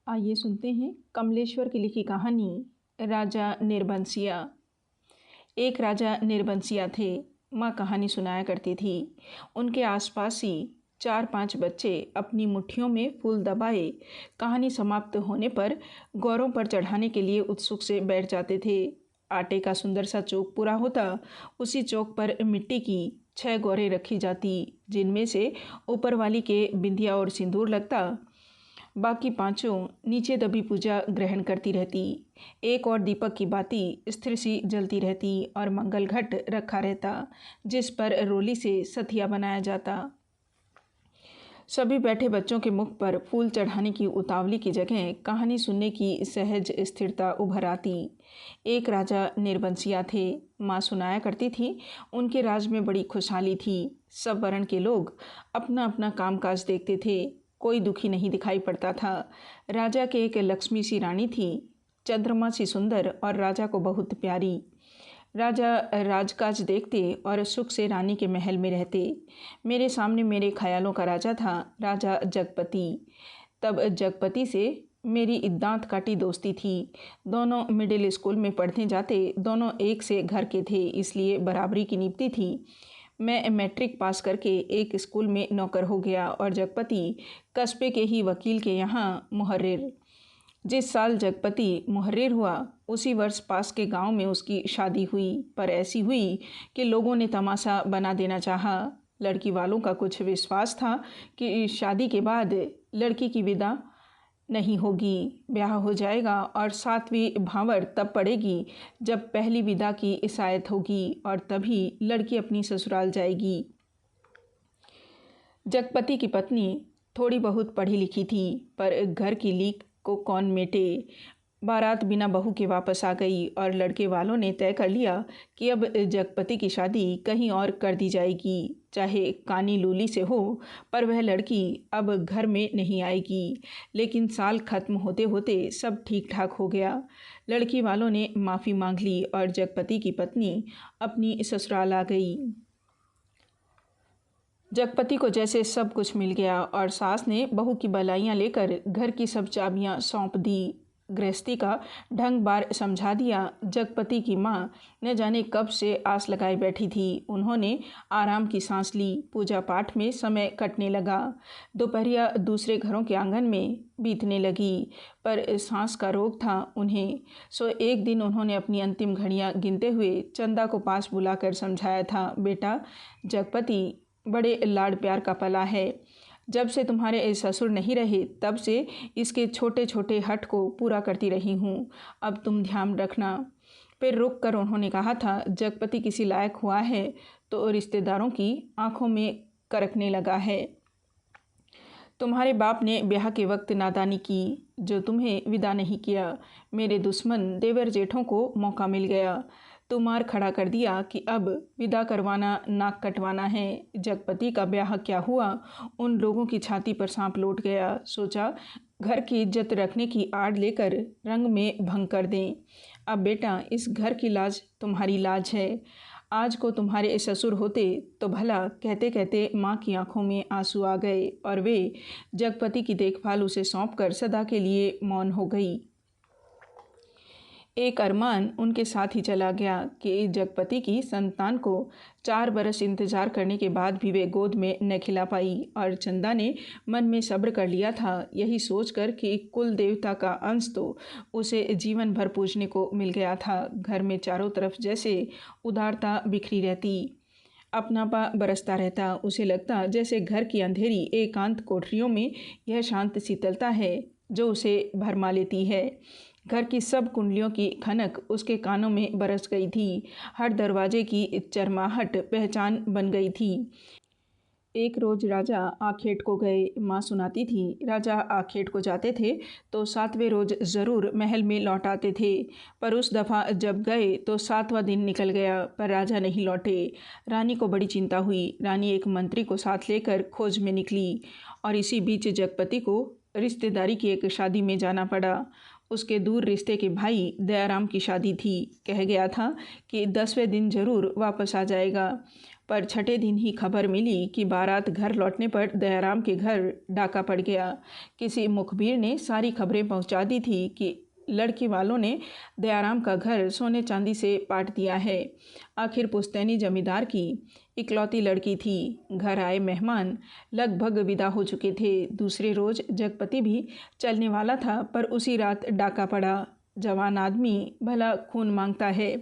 आइए सुनते हैं कमलेश्वर की लिखी कहानी राजा निर्बंसिया। एक राजा निर्बंसिया थे। माँ कहानी सुनाया करती थी। उनके आसपास ही 4-5 बच्चे अपनी मुट्ठियों में फूल दबाए कहानी समाप्त होने पर गौरों पर चढ़ाने के लिए उत्सुक से बैठ जाते थे। आटे का सुंदर सा चौक पूरा होता। उसी चौक पर मिट्टी की 6 गौरें रखी जाती, जिनमें से ऊपर वाली के बिंदिया और सिंदूर लगता। बाकी 5 नीचे दबी पूजा ग्रहण करती रहती। एक और दीपक की बाती स्थिर सी जलती रहती और मंगल घट रखा रहता, जिस पर रोली से सथिया बनाया जाता। सभी बैठे बच्चों के मुख पर फूल चढ़ाने की उतावली की जगह कहानी सुनने की सहज स्थिरता उभर आती। एक राजा निर्बंसिया थे। माँ सुनाया करती थी। उनके राज में बड़ी खुशहाली थी। सब वर्ण के लोग अपना अपना कामकाज देखते थे। कोई दुखी नहीं दिखाई पड़ता था। राजा के एक लक्ष्मी सी रानी थी, चंद्रमा सी सुंदर और राजा को बहुत प्यारी। राजा राजकाज देखते और सुख से रानी के महल में रहते। मेरे सामने मेरे ख्यालों का राजा था, राजा जगपति। तब जगपति से मेरी दांत काटी दोस्ती थी। दोनों मिडिल स्कूल में पढ़ने जाते, दोनों एक से घर के थे, इसलिए बराबरी की निभती थी। मैं मैट्रिक पास करके एक स्कूल में नौकर हो गया और जगपति कस्बे के ही वकील के यहाँ मुहर्रिर। जिस साल जगपति मुहर्रिर हुआ उसी वर्ष पास के गांव में उसकी शादी हुई, पर ऐसी हुई कि लोगों ने तमाशा बना देना चाहा। लड़की वालों का कुछ विश्वास था कि शादी के बाद लड़की की विदा नहीं होगी, ब्याह हो जाएगा और 7वीं भांवर तब पड़ेगी जब पहली विदा की इशायत होगी और तभी लड़की अपनी ससुराल जाएगी। जगपति की पत्नी थोड़ी बहुत पढ़ी लिखी थी, पर घर की लीक को कौन मेटे। बारात बिना बहू के वापस आ गई और लड़के वालों ने तय कर लिया कि अब जगपति की शादी कहीं और कर दी जाएगी, चाहे कानी लूली से हो, पर वह लड़की अब घर में नहीं आएगी। लेकिन साल खत्म होते होते सब ठीक ठाक हो गया। लड़की वालों ने माफ़ी मांग ली और जगपति की पत्नी अपनी ससुराल आ गई। जगपति को जैसे सब कुछ मिल गया और सास ने बहू की बलाइयाँ लेकर घर की सब चाबियाँ सौंप दी। गृहस्थी का ढंग बार समझा दिया। जगपति की माँ न जाने कब से आस लगाए बैठी थी। उन्होंने आराम की सांस ली। पूजा पाठ में समय कटने लगा। दोपहरिया दूसरे घरों के आंगन में बीतने लगी, पर सांस का रोग था उन्हें। सो एक दिन उन्होंने अपनी अंतिम घड़ियाँ गिनते हुए चंदा को पास बुलाकर समझाया था, बेटा, जगपति बड़े लाड़ प्यार का पला है। जब से तुम्हारे ससुर नहीं रहे तब से इसके छोटे छोटे हट को पूरा करती रही हूँ। अब तुम ध्यान रखना। फिर रुक कर उन्होंने कहा था, जगपति किसी लायक हुआ है तो रिश्तेदारों की आंखों में करकने लगा है। तुम्हारे बाप ने ब्याह के वक्त नादानी की, जो तुम्हें विदा नहीं किया। मेरे दुश्मन देवर जेठों को मौका मिल गया तो मार खड़ा कर दिया कि अब विदा करवाना नाक कटवाना है। जगपति का ब्याह क्या हुआ, उन लोगों की छाती पर सांप लौट गया। सोचा घर की इज्जत रखने की आड़ लेकर रंग में भंग कर दें। अब बेटा, इस घर की लाज तुम्हारी लाज है। आज को तुम्हारे ससुर होते तो भला, कहते कहते माँ की आंखों में आंसू आ गए और वे जगपति की देखभाल उसे सौंप कर सदा के लिए मौन हो गई। एक अरमान उनके साथ ही चला गया कि जगपति की संतान को 4 बरस इंतजार करने के बाद भी वे गोद में न खिला पाई। और चंदा ने मन में सब्र कर लिया था, यही सोचकर कि कुल देवता का अंश तो उसे जीवन भर पूजने को मिल गया था। घर में चारों तरफ जैसे उदारता बिखरी रहती, अपनापा बरसता रहता। उसे लगता जैसे घर की अंधेरी एकांत कोठरियों में यह शांत शीतलता है जो उसे भरमा लेती है। घर की सब कुंडलियों की खनक उसके कानों में बरस गई थी। हर दरवाजे की चरमाहट पहचान बन गई थी। एक रोज राजा आखेट को गए। माँ सुनाती थी, राजा आखेट को जाते थे तो 7वें रोज ज़रूर महल में लौट आते थे, पर उस दफ़ा जब गए तो 7वां दिन निकल गया पर राजा नहीं लौटे। रानी को बड़ी चिंता हुई। रानी एक मंत्री को साथ लेकर खोज में निकली और इसी बीच जगपति को रिश्तेदारी की एक शादी में जाना पड़ा। उसके दूर रिश्ते के भाई दयाराम की शादी थी। कह गया था कि 10वें दिन जरूर वापस आ जाएगा। पर छठे दिन ही खबर मिली कि बारात घर लौटने पर दयाराम के घर डाका पड़ गया। किसी मुखबिर ने सारी खबरें पहुंचा दी थी कि लड़की वालों ने दयाराम का घर सोने चांदी से पाट दिया है। आखिर पुश्तैनी जमींदार की इकलौती लड़की थी। घर आए मेहमान लगभग विदा हो चुके थे। दूसरे रोज जगपति भी चलने वाला था, पर उसी रात डाका पड़ा। जवान आदमी भला खून मांगता है।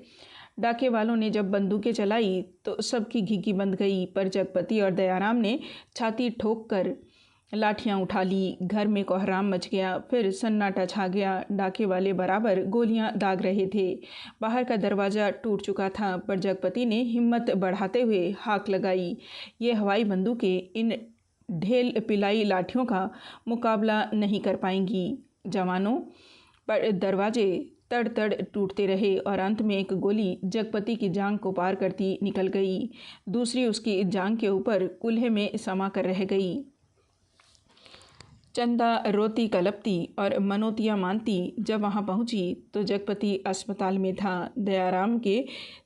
डाके वालों ने जब बंदूकें चलाई तो सबकी घिघी बंद गई, पर जगपति और दयाराम ने छाती ठोक कर लाठियां उठा ली। घर में कोहराम मच गया। फिर सन्नाटा छा गया। डाके वाले बराबर गोलियां दाग रहे थे। बाहर का दरवाज़ा टूट चुका था, पर जगपति ने हिम्मत बढ़ाते हुए हाक लगाई, ये हवाई बंदूकें इन ढेल पिलाई लाठियों का मुकाबला नहीं कर पाएंगी। जवानों, पर दरवाजे तड़ तड़ टूटते रहे और अंत में एक गोली जगपति की जांघ को पार करती निकल गई। दूसरी उसकी जांघ के ऊपर कूल्हे में समा कर रह गई। चंदा रोती कलपती और मनोतियाँ मानती जब वहाँ पहुँची तो जगपति अस्पताल में था। दयाराम के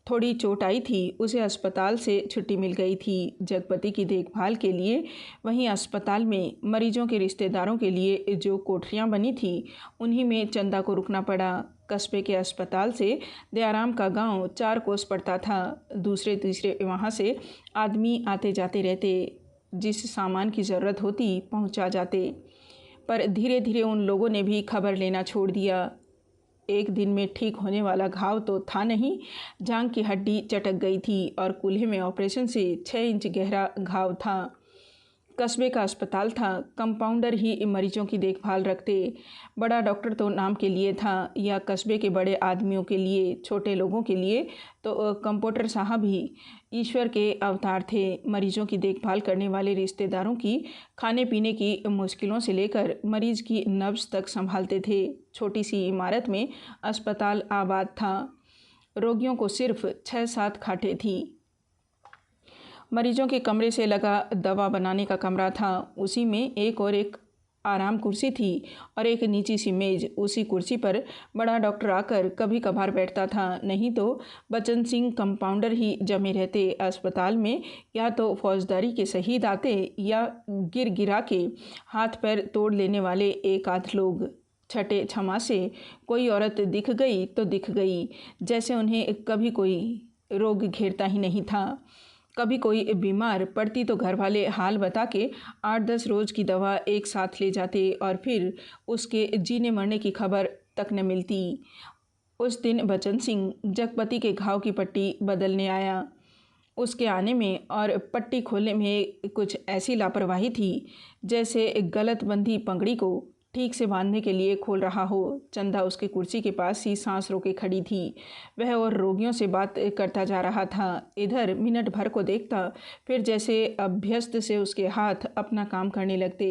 थोड़ी चोट आई थी, उसे अस्पताल से छुट्टी मिल गई थी। जगपति की देखभाल के लिए वहीं अस्पताल में मरीजों के रिश्तेदारों के लिए जो कोठरियाँ बनी थी, उन्हीं में चंदा को रुकना पड़ा। कस्बे के अस्पताल से दयाराम का गांव 4 कोस पड़ता था। दूसरे तीसरे वहाँ से आदमी आते जाते रहते, जिस सामान की ज़रूरत होती पहुँचा जाते। पर धीरे धीरे उन लोगों ने भी खबर लेना छोड़ दिया। एक दिन में ठीक होने वाला घाव तो था नहीं, जांघ की हड्डी चटक गई थी और कूल्हे में ऑपरेशन से 6 इंच गहरा घाव था। कस्बे का अस्पताल था, कंपाउंडर ही मरीजों की देखभाल रखते। बड़ा डॉक्टर तो नाम के लिए था, या कस्बे के बड़े आदमियों के लिए। छोटे लोगों के लिए तो कंपाउंडर साहब ही ईश्वर के अवतार थे। मरीजों की देखभाल करने वाले रिश्तेदारों की खाने पीने की मुश्किलों से लेकर मरीज की नब्ज तक संभालते थे। छोटी सी इमारत में अस्पताल आबाद था। रोगियों को सिर्फ 6-7 खाटें थी। मरीजों के कमरे से लगा दवा बनाने का कमरा था। उसी में एक आराम कुर्सी थी और एक नीची सी मेज। उसी कुर्सी पर बड़ा डॉक्टर आकर कभी कभार बैठता था, नहीं तो बचन सिंह कंपाउंडर ही जमे रहते। अस्पताल में या तो फौजदारी के शहीद आते या गिर गिरा के हाथ पैर तोड़ लेने वाले एक आध लोग। छठे छमा से कोई औरत दिख गई तो दिख गई, जैसे उन्हें कभी कोई रोग घेरता ही नहीं था। कभी कोई बीमार पड़ती तो घर वाले हाल बता के 8-10 रोज की दवा एक साथ ले जाते और फिर उसके जीने मरने की खबर तक न मिलती। उस दिन बचन सिंह जगपति के घाव की पट्टी बदलने आया। उसके आने में और पट्टी खोलने में कुछ ऐसी लापरवाही थी जैसे गलत बंधी पगड़ी को ठीक से बांधने के लिए खोल रहा हो। चंदा उसकी कुर्सी के पास ही सांस रोके खड़ी थी। वह और रोगियों से बात करता जा रहा था। इधर मिनट भर को देखता, फिर जैसे अभ्यस्त से उसके हाथ अपना काम करने लगते।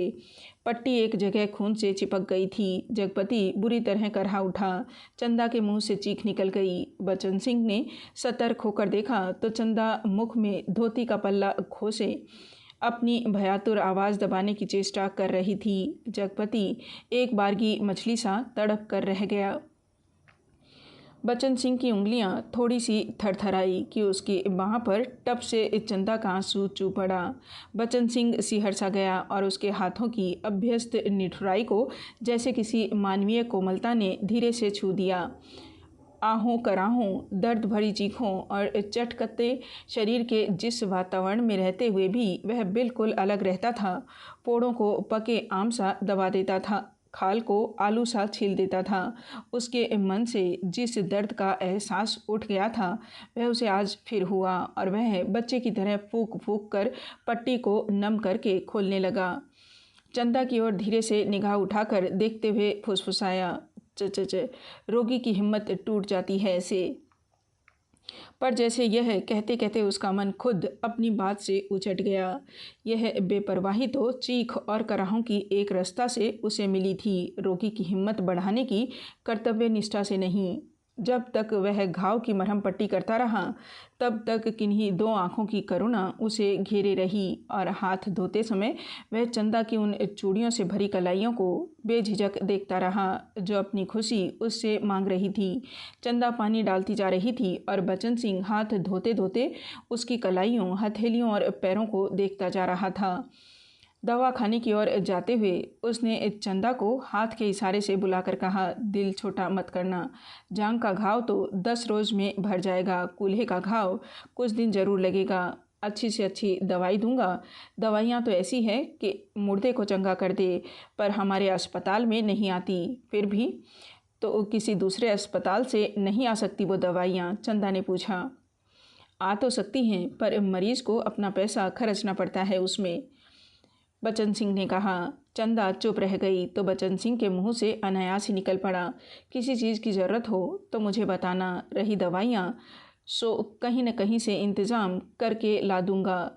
पट्टी एक जगह खून से चिपक गई थी। जगपति बुरी तरह करहा उठा। चंदा के मुंह से चीख निकल गई। बचन सिंह ने सतर्क होकर देखा तो चंदा मुख में धोती का पल्ला खोसे अपनी भयातुर आवाज़ दबाने की चेष्टा कर रही थी। जगपति एक बारगी मछली सा तड़प कर रह गया। बचन सिंह की उंगलियां थोड़ी सी थरथराई कि उसकी बाह पर टप से चंदा का आंसू चू पड़ा। बचन सिंह सिहर सा गया और उसके हाथों की अभ्यस्त निठुराई को जैसे किसी मानवीय कोमलता ने धीरे से छू दिया। आहों कराहों, दर्द भरी चीखों और चटकते शरीर के जिस वातावरण में रहते हुए भी वह बिल्कुल अलग रहता था। पोड़ों को पके आम सा दबा देता था, खाल को आलू सा छील देता था। उसके मन से जिस दर्द का एहसास उठ गया था वह उसे आज फिर हुआ और वह बच्चे की तरह फूंक फूंक कर पट्टी को नम करके खोलने लगा। चंदा की ओर धीरे से निगाह उठाकर देखते हुए फुसफुसाया, च रोगी की हिम्मत टूट जाती है ऐसे। पर जैसे यह कहते कहते उसका मन खुद अपनी बात से उचट गया। यह बेपरवाही तो चीख और कराहों की एक रास्ता से उसे मिली थी, रोगी की हिम्मत बढ़ाने की कर्तव्य निष्ठा से नहीं। जब तक वह घाव की मरहम पट्टी करता रहा तब तक किन्हीं दो आँखों की करुणा उसे घेरे रही और हाथ धोते समय वह चंदा की उन चूड़ियों से भरी कलाइयों को बेझिझक देखता रहा जो अपनी खुशी उससे मांग रही थी। चंदा पानी डालती जा रही थी और बचन सिंह हाथ धोते धोते उसकी कलाइयों, हथेलियों और पैरों को देखता जा रहा था। दवा खाने की ओर जाते हुए उसने चंदा को हाथ के इशारे से बुलाकर कहा, दिल छोटा मत करना, जांग का घाव तो 10 रोज़ में भर जाएगा, कूल्हे का घाव कुछ दिन ज़रूर लगेगा, अच्छी से अच्छी दवाई दूंगा। दवाइयाँ तो ऐसी है कि मुर्दे को चंगा कर दे, पर हमारे अस्पताल में नहीं आती। फिर भी तो किसी दूसरे अस्पताल से नहीं आ सकती वो दवाइयाँ? चंदा ने पूछा। आ तो सकती हैं, पर मरीज़ को अपना पैसा खर्चना पड़ता है उसमें, बचन सिंह ने कहा। चंदा चुप रह गई तो बचन सिंह के मुंह से अनायास ही निकल पड़ा, किसी चीज़ की ज़रूरत हो तो मुझे बताना, रही दवाइयाँ सो कहीं न कहीं से इंतज़ाम करके ला दूँगा।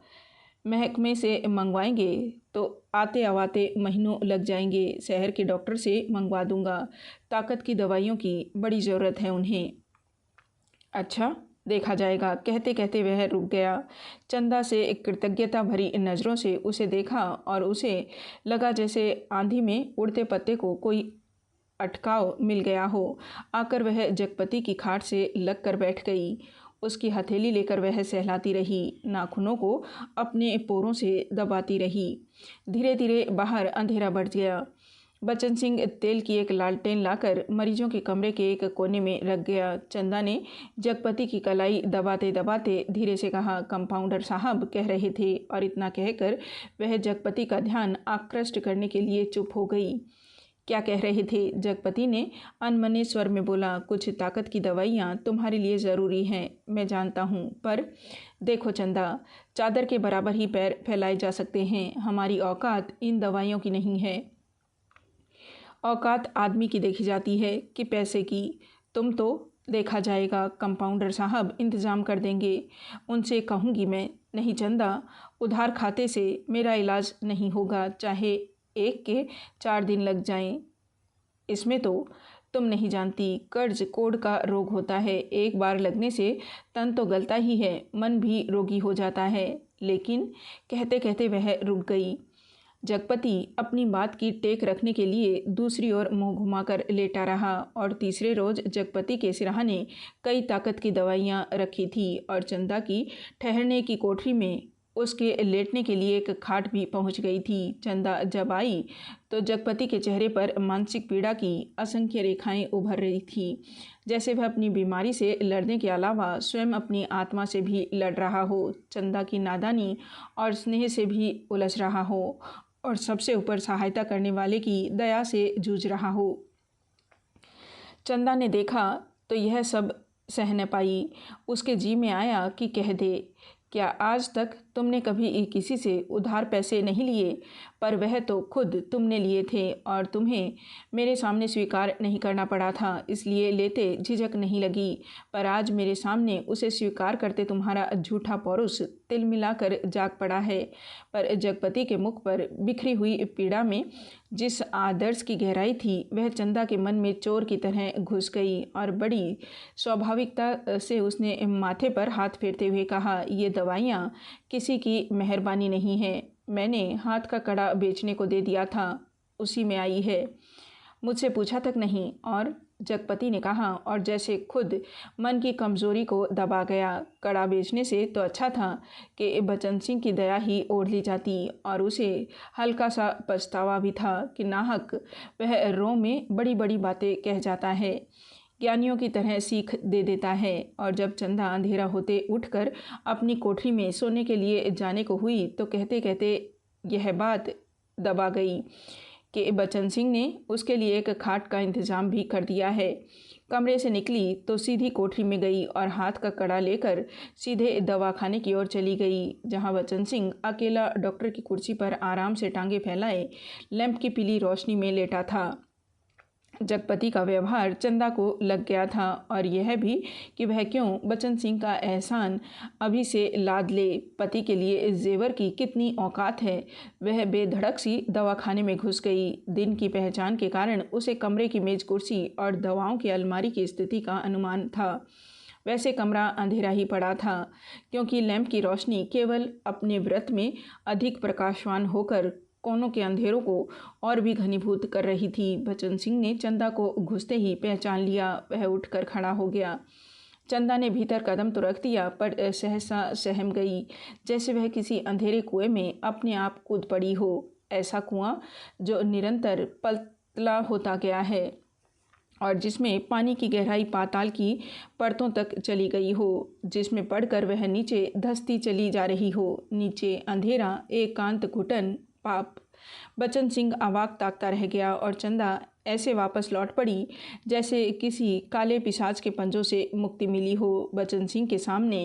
महकमे से मंगवाएंगे तो आते आवाते महीनों लग जाएंगे, शहर के डॉक्टर से मंगवा दूँगा, ताकत की दवाइयों की बड़ी ज़रूरत है उन्हें। अच्छा, देखा जाएगा, कहते कहते वह रुक गया। चंदा से एक कृतज्ञता भरी नज़रों से उसे देखा और उसे लगा जैसे आंधी में उड़ते पत्ते को कोई अटकाव मिल गया हो। आकर वह जगपति की खाट से लग कर बैठ गई। उसकी हथेली लेकर वह सहलाती रही, नाखूनों को अपने पोरों से दबाती रही। धीरे धीरे बाहर अंधेरा बढ़ गया। बचन सिंह तेल की एक लालटेन लाकर मरीजों के कमरे के एक कोने में रख गया। चंदा ने जगपति की कलाई दबाते दबाते धीरे से कहा, कंपाउंडर साहब कह रहे थे, और इतना कहकर वह जगपति का ध्यान आकृष्ट करने के लिए चुप हो गई। क्या कह रहे थे? जगपति ने अनमने स्वर में बोला, कुछ ताकत की दवाइयाँ तुम्हारे लिए ज़रूरी हैं, मैं जानता हूँ, पर देखो चंदा, चादर के बराबर ही पैर फैलाए जा सकते हैं, हमारी औकात इन दवाइयों की नहीं है। औकात आदमी की देखी जाती है कि पैसे की। तुम तो देखा जाएगा, कंपाउंडर साहब इंतज़ाम कर देंगे, उनसे कहूँगी मैं। नहीं चंदा, उधार खाते से मेरा इलाज नहीं होगा, चाहे एक के 4 दिन लग जाएं। इसमें तो तुम नहीं जानती, कर्ज कोढ़ का रोग होता है, एक बार लगने से तन तो गलता ही है, मन भी रोगी हो जाता है। लेकिन कहते कहते वह रुक गई। जगपति अपनी बात की टेक रखने के लिए दूसरी ओर मुंह घुमाकर लेटा रहा और तीसरे रोज जगपति के सिरहाने कई ताकत की दवाइयाँ रखी थी और चंदा की ठहरने की कोठरी में उसके लेटने के लिए एक खाट भी पहुंच गई थी। चंदा जब आई तो जगपति के चेहरे पर मानसिक पीड़ा की असंख्य रेखाएं उभर रही थी, जैसे वह अपनी बीमारी से लड़ने के अलावा स्वयं अपनी आत्मा से भी लड़ रहा हो, चंदा की नादानी और स्नेह से भी उलझ रहा हो और सबसे ऊपर सहायता करने वाले की दया से जूझ रहा हो। चंदा ने देखा तो यह सब सह न पाई। उसके जी में आया कि कह दे, क्या आज तक तुमने कभी किसी से उधार पैसे नहीं लिए? पर वह तो खुद तुमने लिए थे और तुम्हें मेरे सामने स्वीकार नहीं करना पड़ा था, इसलिए लेते झिझक नहीं लगी। पर आज मेरे सामने उसे स्वीकार करते तुम्हारा झूठा पौरुष तिल मिलाकर जाग पड़ा है। पर जगपति के मुख पर बिखरी हुई पीड़ा में जिस आदर्श की गहराई थी वह चंदा के मन में चोर की तरह घुस गई और बड़ी स्वाभाविकता से उसने माथे पर हाथ फेरते हुए कहा, ये दवाइयाँ किसी की मेहरबानी नहीं है, मैंने हाथ का कड़ा बेचने को दे दिया था, उसी में आई है, मुझसे पूछा तक नहीं। और जगपति ने कहा और जैसे खुद मन की कमज़ोरी को दबा गया, कड़ा बेचने से तो अच्छा था कि बचन सिंह की दया ही ओढ़ ली जाती। और उसे हल्का सा पछतावा भी था कि नाहक वह रों में बड़ी बड़ी बातें कह जाता है, ज्ञानियों की तरह सीख दे देता है। और जब चंदा अंधेरा होते उठकर अपनी कोठरी में सोने के लिए जाने को हुई तो कहते कहते यह बात दबा गई कि बचन सिंह ने उसके लिए एक खाट का इंतज़ाम भी कर दिया है। कमरे से निकली तो सीधी कोठरी में गई और हाथ का कड़ा लेकर सीधे दवाखाने की ओर चली गई, जहां बचन सिंह अकेला डॉक्टर की कुर्सी पर आराम से टांगे फैलाए लैंप की पीली रोशनी में लेटा था। जगपति का व्यवहार चंदा को लग गया था और यह भी कि वह क्यों बचन सिंह का एहसान अभी से लाद ले। पति के लिए इस जेवर की कितनी औकात है। वह बेधड़क सी दवाखाने में घुस गई। दिन की पहचान के कारण उसे कमरे की मेज कुर्सी और दवाओं की अलमारी की स्थिति का अनुमान था। वैसे कमरा अंधेरा ही पड़ा था क्योंकि लैंप की रोशनी केवल अपने व्रत में अधिक प्रकाशवान होकर कोनों के अंधेरों को और भी घनीभूत कर रही थी। बचन सिंह ने चंदा को घुसते ही पहचान लिया। वह उठकर खड़ा हो गया। चंदा ने भीतर कदम तो रख दिया पर सहसा सहम गई, जैसे वह किसी अंधेरे कुएं में अपने आप कूद पड़ी हो। ऐसा कुआं जो निरंतर पतला होता गया है और जिसमें पानी की गहराई पाताल की परतों तक चली गई हो, जिसमें पड़कर वह नीचे धंसती चली जा रही हो। नीचे अंधेरा, एकांत, घुटन, पाप। बचन सिंह अवाक ताकता रह गया और चंदा ऐसे वापस लौट पड़ी जैसे किसी काले पिशाच के पंजों से मुक्ति मिली हो। बचन सिंह के सामने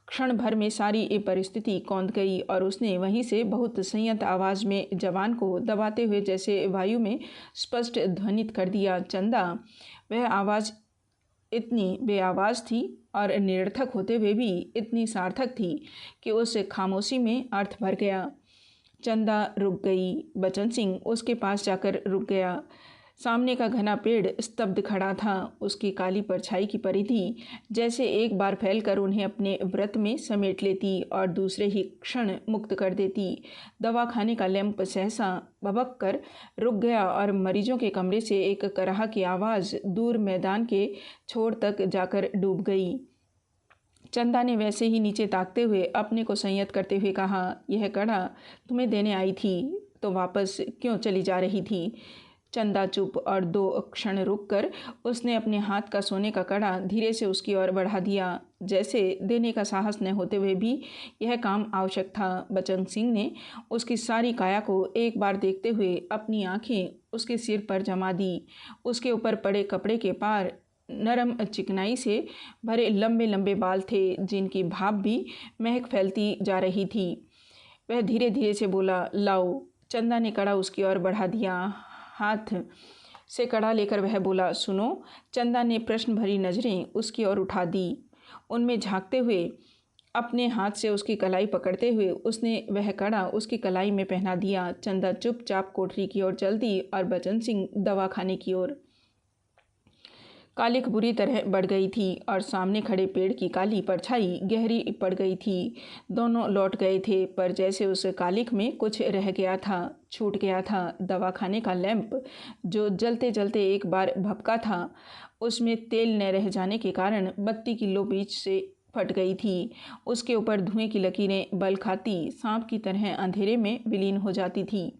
क्षण भर में सारी ये परिस्थिति कौंध गई और उसने वहीं से बहुत संयत आवाज़ में जवान को दबाते हुए जैसे वायु में स्पष्ट ध्वनित कर दिया, चंदा। वह आवाज़ इतनी बेआवाज़ थी और निरर्थक होते हुए भी इतनी सार्थक थी कि उस खामोशी में अर्थ भर गया। चंदा रुक गई। बचन सिंह उसके पास जाकर रुक गया। सामने का घना पेड़ स्तब्ध खड़ा था। उसकी काली परछाई की परिधि जैसे एक बार फैलकर उन्हें अपने व्रत में समेट लेती और दूसरे ही क्षण मुक्त कर देती। दवाखाने का लैंप सहसा भभक कर रुक गया और मरीजों के कमरे से एक कराह की आवाज़ दूर मैदान के छोर तक जाकर डूब गई। चंदा ने वैसे ही नीचे ताकते हुए अपने को संयत करते हुए कहा, यह कड़ा तुम्हें देने आई थी तो वापस क्यों चली जा रही थी? चंदा चुप और 2 क्षण रुककर उसने अपने हाथ का सोने का कड़ा धीरे से उसकी ओर बढ़ा दिया, जैसे देने का साहस न होते हुए भी यह काम आवश्यक था। बचन सिंह ने उसकी सारी काया को एक बार देखते हुए अपनी आंखें उसके सिर पर जमा दी। उसके ऊपर पड़े कपड़े के पार नरम चिकनाई से भरे लंबे लंबे बाल थे जिनकी भाप भी महक फैलती जा रही थी। वह धीरे धीरे से बोला, लाओ। चंदा ने कड़ा उसकी ओर बढ़ा दिया। हाथ से कड़ा लेकर वह बोला, सुनो। चंदा ने प्रश्न भरी नज़रें उसकी ओर उठा दी। उनमें झांकते हुए अपने हाथ से उसकी कलाई पकड़ते हुए उसने वह कड़ा उसकी कलाई में पहना दिया। चंदा चुपचाप कोठरी की ओर चल दी और बचन सिंह दवाखाने की ओर। कालिक बुरी तरह बढ़ गई थी और सामने खड़े पेड़ की काली परछाई गहरी पड़ गई थी। दोनों लौट गए थे पर जैसे उस कालिक में कुछ रह गया था, छूट गया था। दवाखाने का लैंप जो जलते जलते एक बार भपका था, उसमें तेल न रह जाने के कारण बत्ती की लो बीच से फट गई थी। उसके ऊपर धुएं की लकीरें बल खाती सांप की तरह अंधेरे में विलीन हो जाती थी।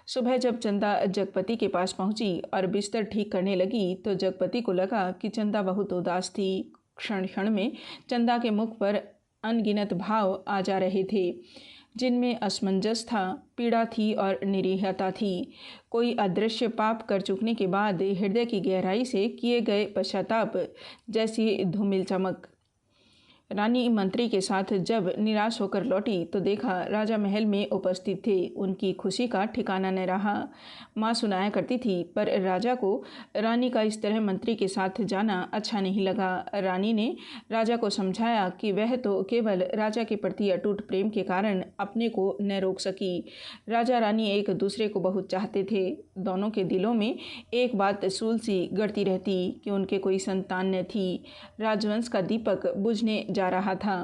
सुबह जब चंदा जगपति के पास पहुंची और बिस्तर ठीक करने लगी तो जगपति को लगा कि चंदा बहुत उदास थी। क्षण क्षण में चंदा के मुख पर अनगिनत भाव आ जा रहे थे जिनमें असमंजस था, पीड़ा थी और निरीहता थी। कोई अदृश्य पाप कर चुकने के बाद हृदय की गहराई से किए गए पश्चाताप जैसी धूमिल चमक। रानी मंत्री के साथ जब निराश होकर लौटी तो देखा राजा महल में उपस्थित थे। उनकी खुशी का ठिकाना न रहा। माँ सुनाया करती थी पर राजा को रानी का इस तरह मंत्री के साथ जाना अच्छा नहीं लगा। रानी ने राजा को समझाया कि वह तो केवल राजा के प्रति अटूट प्रेम के कारण अपने को न रोक सकी। राजा रानी एक दूसरे को बहुत चाहते थे। दोनों के दिलों में एक बात सूल सी गड़ती रहती कि उनके कोई संतान न थी। राजवंश का दीपक बुझने जा रहा था।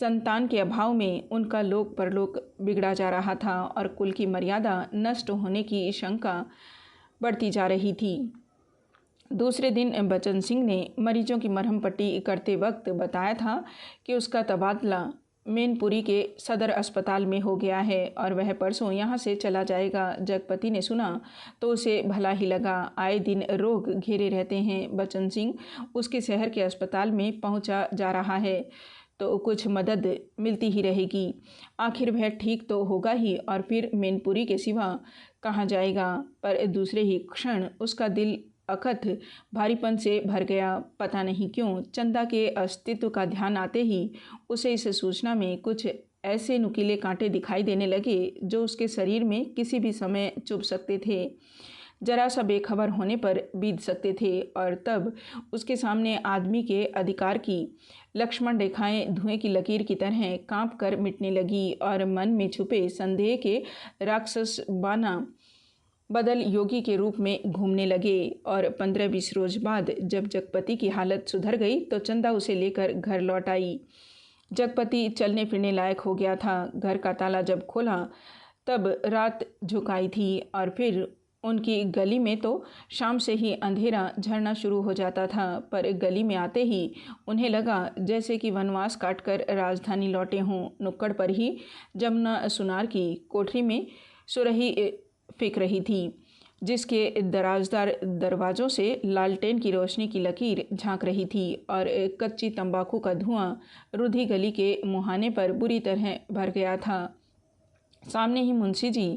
संतान के अभाव में उनका लोक परलोक बिगड़ा जा रहा था और कुल की मर्यादा नष्ट होने की शंका बढ़ती जा रही थी। दूसरे दिन बचन सिंह ने मरीजों की मरहम पट्टी करते वक्त बताया था कि उसका तबादला मैनपुरी के सदर अस्पताल में हो गया है और वह परसों यहाँ से चला जाएगा। जगपति ने सुना तो उसे भला ही लगा। आए दिन रोग घेरे रहते हैं। बचन सिंह उसके शहर के अस्पताल में पहुँचा जा रहा है तो कुछ मदद मिलती ही रहेगी। आखिर वह ठीक तो होगा ही और फिर मैनपुरी के सिवा कहाँ जाएगा। पर दूसरे ही क्षण उसका दिल अकथ भारीपन से भर गया। पता नहीं क्यों चंदा के अस्तित्व का ध्यान आते ही उसे इस सूचना में कुछ ऐसे नुकीले कांटे दिखाई देने लगे जो उसके शरीर में किसी भी समय चुभ सकते थे। जरा सा बेखबर होने पर बीत सकते थे। और तब उसके सामने आदमी के अधिकार की लक्ष्मण रेखाएं धुएं की लकीर की तरह कांप कर मिटने लगी और मन में छुपे संदेह के राक्षस बाना बदल योगी के रूप में घूमने लगे। और 15-20 रोज बाद जब जगपति की हालत सुधर गई तो चंदा उसे लेकर घर लौट आई। जगपति चलने फिरने लायक हो गया था। घर का ताला जब खोला तब रात झुकाई थी और फिर उनकी गली में तो शाम से ही अंधेरा झरना शुरू हो जाता था। पर गली में आते ही उन्हें लगा जैसे कि वनवास काटकर राजधानी लौटे हों। नुक्कड़ पर ही जमुना सुनार की कोठरी में सुरही फेंक रही थी, जिसके दराजदार दरवाज़ों से लालटेन की रोशनी की लकीर झांक रही थी और कच्ची तंबाकू का धुआं रुधी गली के मुहाने पर बुरी तरह भर गया था। सामने ही मुंशी जी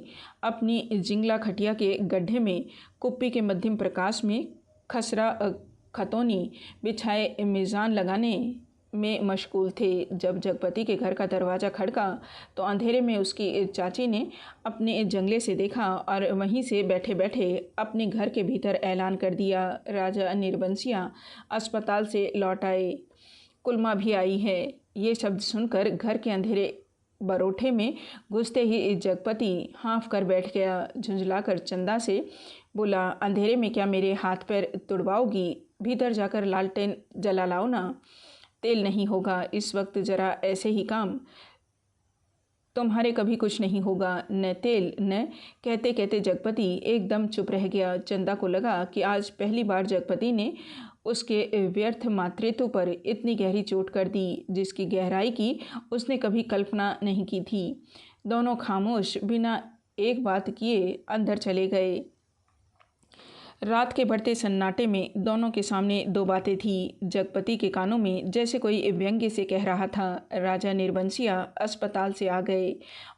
अपनी जिंगला खटिया के गड्ढे में कुप्पी के मध्यम प्रकाश में खसरा खतौनी बिछाए मीज़ान लगाने में मशगूल थे। जब जगपति के घर का दरवाज़ा खड़का तो अंधेरे में उसकी चाची ने अपने जंगले से देखा और वहीं से बैठे बैठे अपने घर के भीतर ऐलान कर दिया, राजा निर्बंसिया अस्पताल से लौट आए, कुलमा भी आई है। ये शब्द सुनकर घर के अंधेरे बरोठे में घुसते ही जगपति हाँफ कर बैठ गया। झुंझलाकर चंदा से बोला, अंधेरे में क्या मेरे हाथ पैर तुड़वाओगी? भीतर जाकर लालटेन जला लाओ ना, तेल नहीं होगा इस वक्त, जरा ऐसे ही काम तुम्हारे कभी कुछ नहीं होगा, न तेल न। कहते कहते जगपति एकदम चुप रह गया। चंदा को लगा कि आज पहली बार जगपति ने उसके व्यर्थ मातृत्व पर इतनी गहरी चोट कर दी, जिसकी गहराई की उसने कभी कल्पना नहीं की थी। दोनों खामोश बिना एक बात किए अंदर चले गए। रात के बढ़ते सन्नाटे में दोनों के सामने दो बातें थी। जगपति के कानों में जैसे कोई व्यंग्य से कह रहा था, राजा निर्बंसिया अस्पताल से आ गए,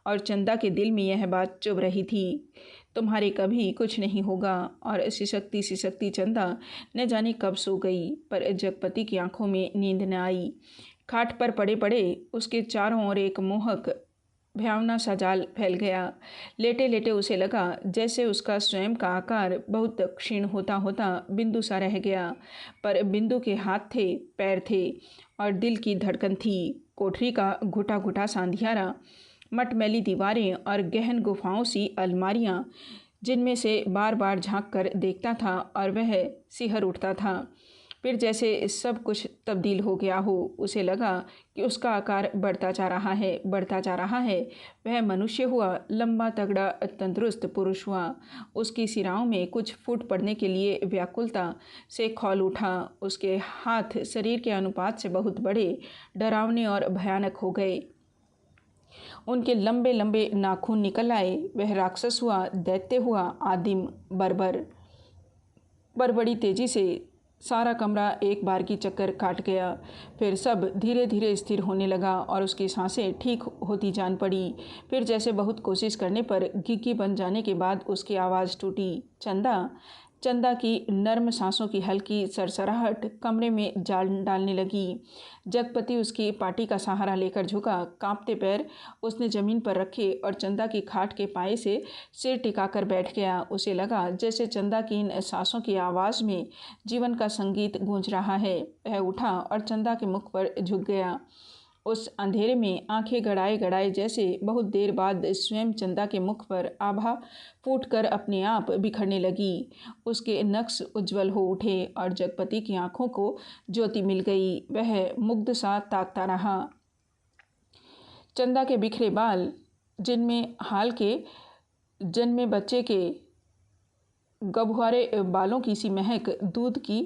और चंदा के दिल में यह बात चुभ रही थी, तुम्हारे कभी कुछ नहीं होगा। और सिसकती चंदा न जाने कब सो गई, पर जगपति की आंखों में नींद न आई। खाट पर पड़े पड़े उसके चारों ओर एक मोहक भयावना सा जाल फैल गया। लेटे लेटे उसे लगा जैसे उसका स्वयं का आकार बहुत क्षीण होता होता बिंदु सा रह गया, पर बिंदु के हाथ थे, पैर थे और दिल की धड़कन थी। कोठरी का घुटा घुटा सा अंधियारा, मटमैली दीवारें और गहन गुफाओं सी अलमारियां, जिनमें से बार बार झांक कर देखता था और वह सिहर उठता था। फिर जैसे सब कुछ तब्दील हो गया हो। उसे लगा कि उसका आकार बढ़ता जा रहा है, बढ़ता जा रहा है। वह मनुष्य हुआ, लंबा तगड़ा तंदुरुस्त पुरुष हुआ। उसकी सिराओं में कुछ फूट पड़ने के लिए व्याकुलता से खौल उठा। उसके हाथ शरीर के अनुपात से बहुत बड़े, डरावने और भयानक हो गए। उनके लंबे लंबे नाखून निकल आए। वह राक्षस हुआ, दैत्य हुआ, आदिम, बर्बर। पर बड़ी तेजी से सारा कमरा एक बार की चक्कर काट गया। फिर सब धीरे धीरे स्थिर होने लगा और उसकी सांसें ठीक होती जान पड़ी। फिर जैसे बहुत कोशिश करने पर गिग्गी बन जाने के बाद उसकी आवाज़ टूटी, चंदा। चंदा की नर्म सांसों की हल्की सरसराहट कमरे में जाल डालने लगी। जगपति उसकी पाटी का सहारा लेकर झुका। कांपते पैर उसने ज़मीन पर रखे और चंदा की खाट के पाए से सिर टिकाकर बैठ गया। उसे लगा जैसे चंदा की इन सांसों की आवाज़ में जीवन का संगीत गूंज रहा है। वह उठा और चंदा के मुख पर झुक गया। उस अंधेरे में आंखें गड़ाए गड़ाए जैसे बहुत देर बाद स्वयं चंदा के मुख पर आभा फूटकर अपने आप बिखरने लगी। उसके नक्श उज्जवल हो उठे और जगपति की आंखों को ज्योति मिल गई। वह मुग्ध सा ताकता रहा। चंदा के बिखरे बाल, जिनमें हाल के जन्मे बच्चे के गबुआरे बालों की सी महक, दूध की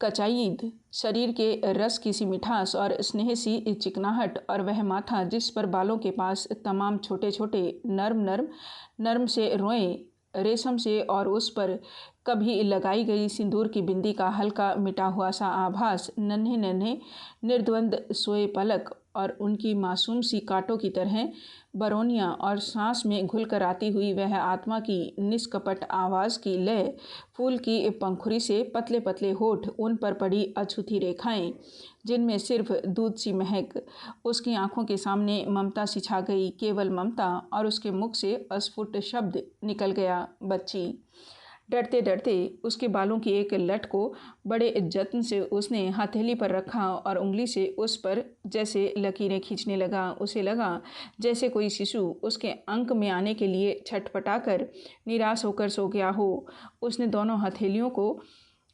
कचाईद, शरीर के रस की सी मिठास और स्नेह सी चिकनाहट, और वह माथा जिस पर बालों के पास तमाम छोटे छोटे नर्म से रोए रेशम से, और उस पर कभी लगाई गई सिंदूर की बिंदी का हल्का मिटा हुआ सा आभास, नन्हे नन्हे निर्द्वंद सोए पलक और उनकी मासूम सी कांटों की तरह बरौनियाँ और सांस में घुलकर आती हुई वह आत्मा की निष्कपट आवाज़ की लय, फूल की पंखुड़ी से पतले पतले होठ, उन पर पड़ी अछूती रेखाएं जिनमें सिर्फ दूध सी महक। उसकी आंखों के सामने ममता सी छा गई, केवल ममता, और उसके मुख से अस्फुट शब्द निकल गया, बच्ची। डरते डरते उसके बालों की एक लट को बड़े जत्न से उसने हथेली पर रखा और उंगली से उस पर जैसे लकीरें खींचने लगा। उसे लगा जैसे कोई शिशु उसके अंक में आने के लिए छटपटाकर निराश होकर सो गया हो। उसने दोनों हथेलियों को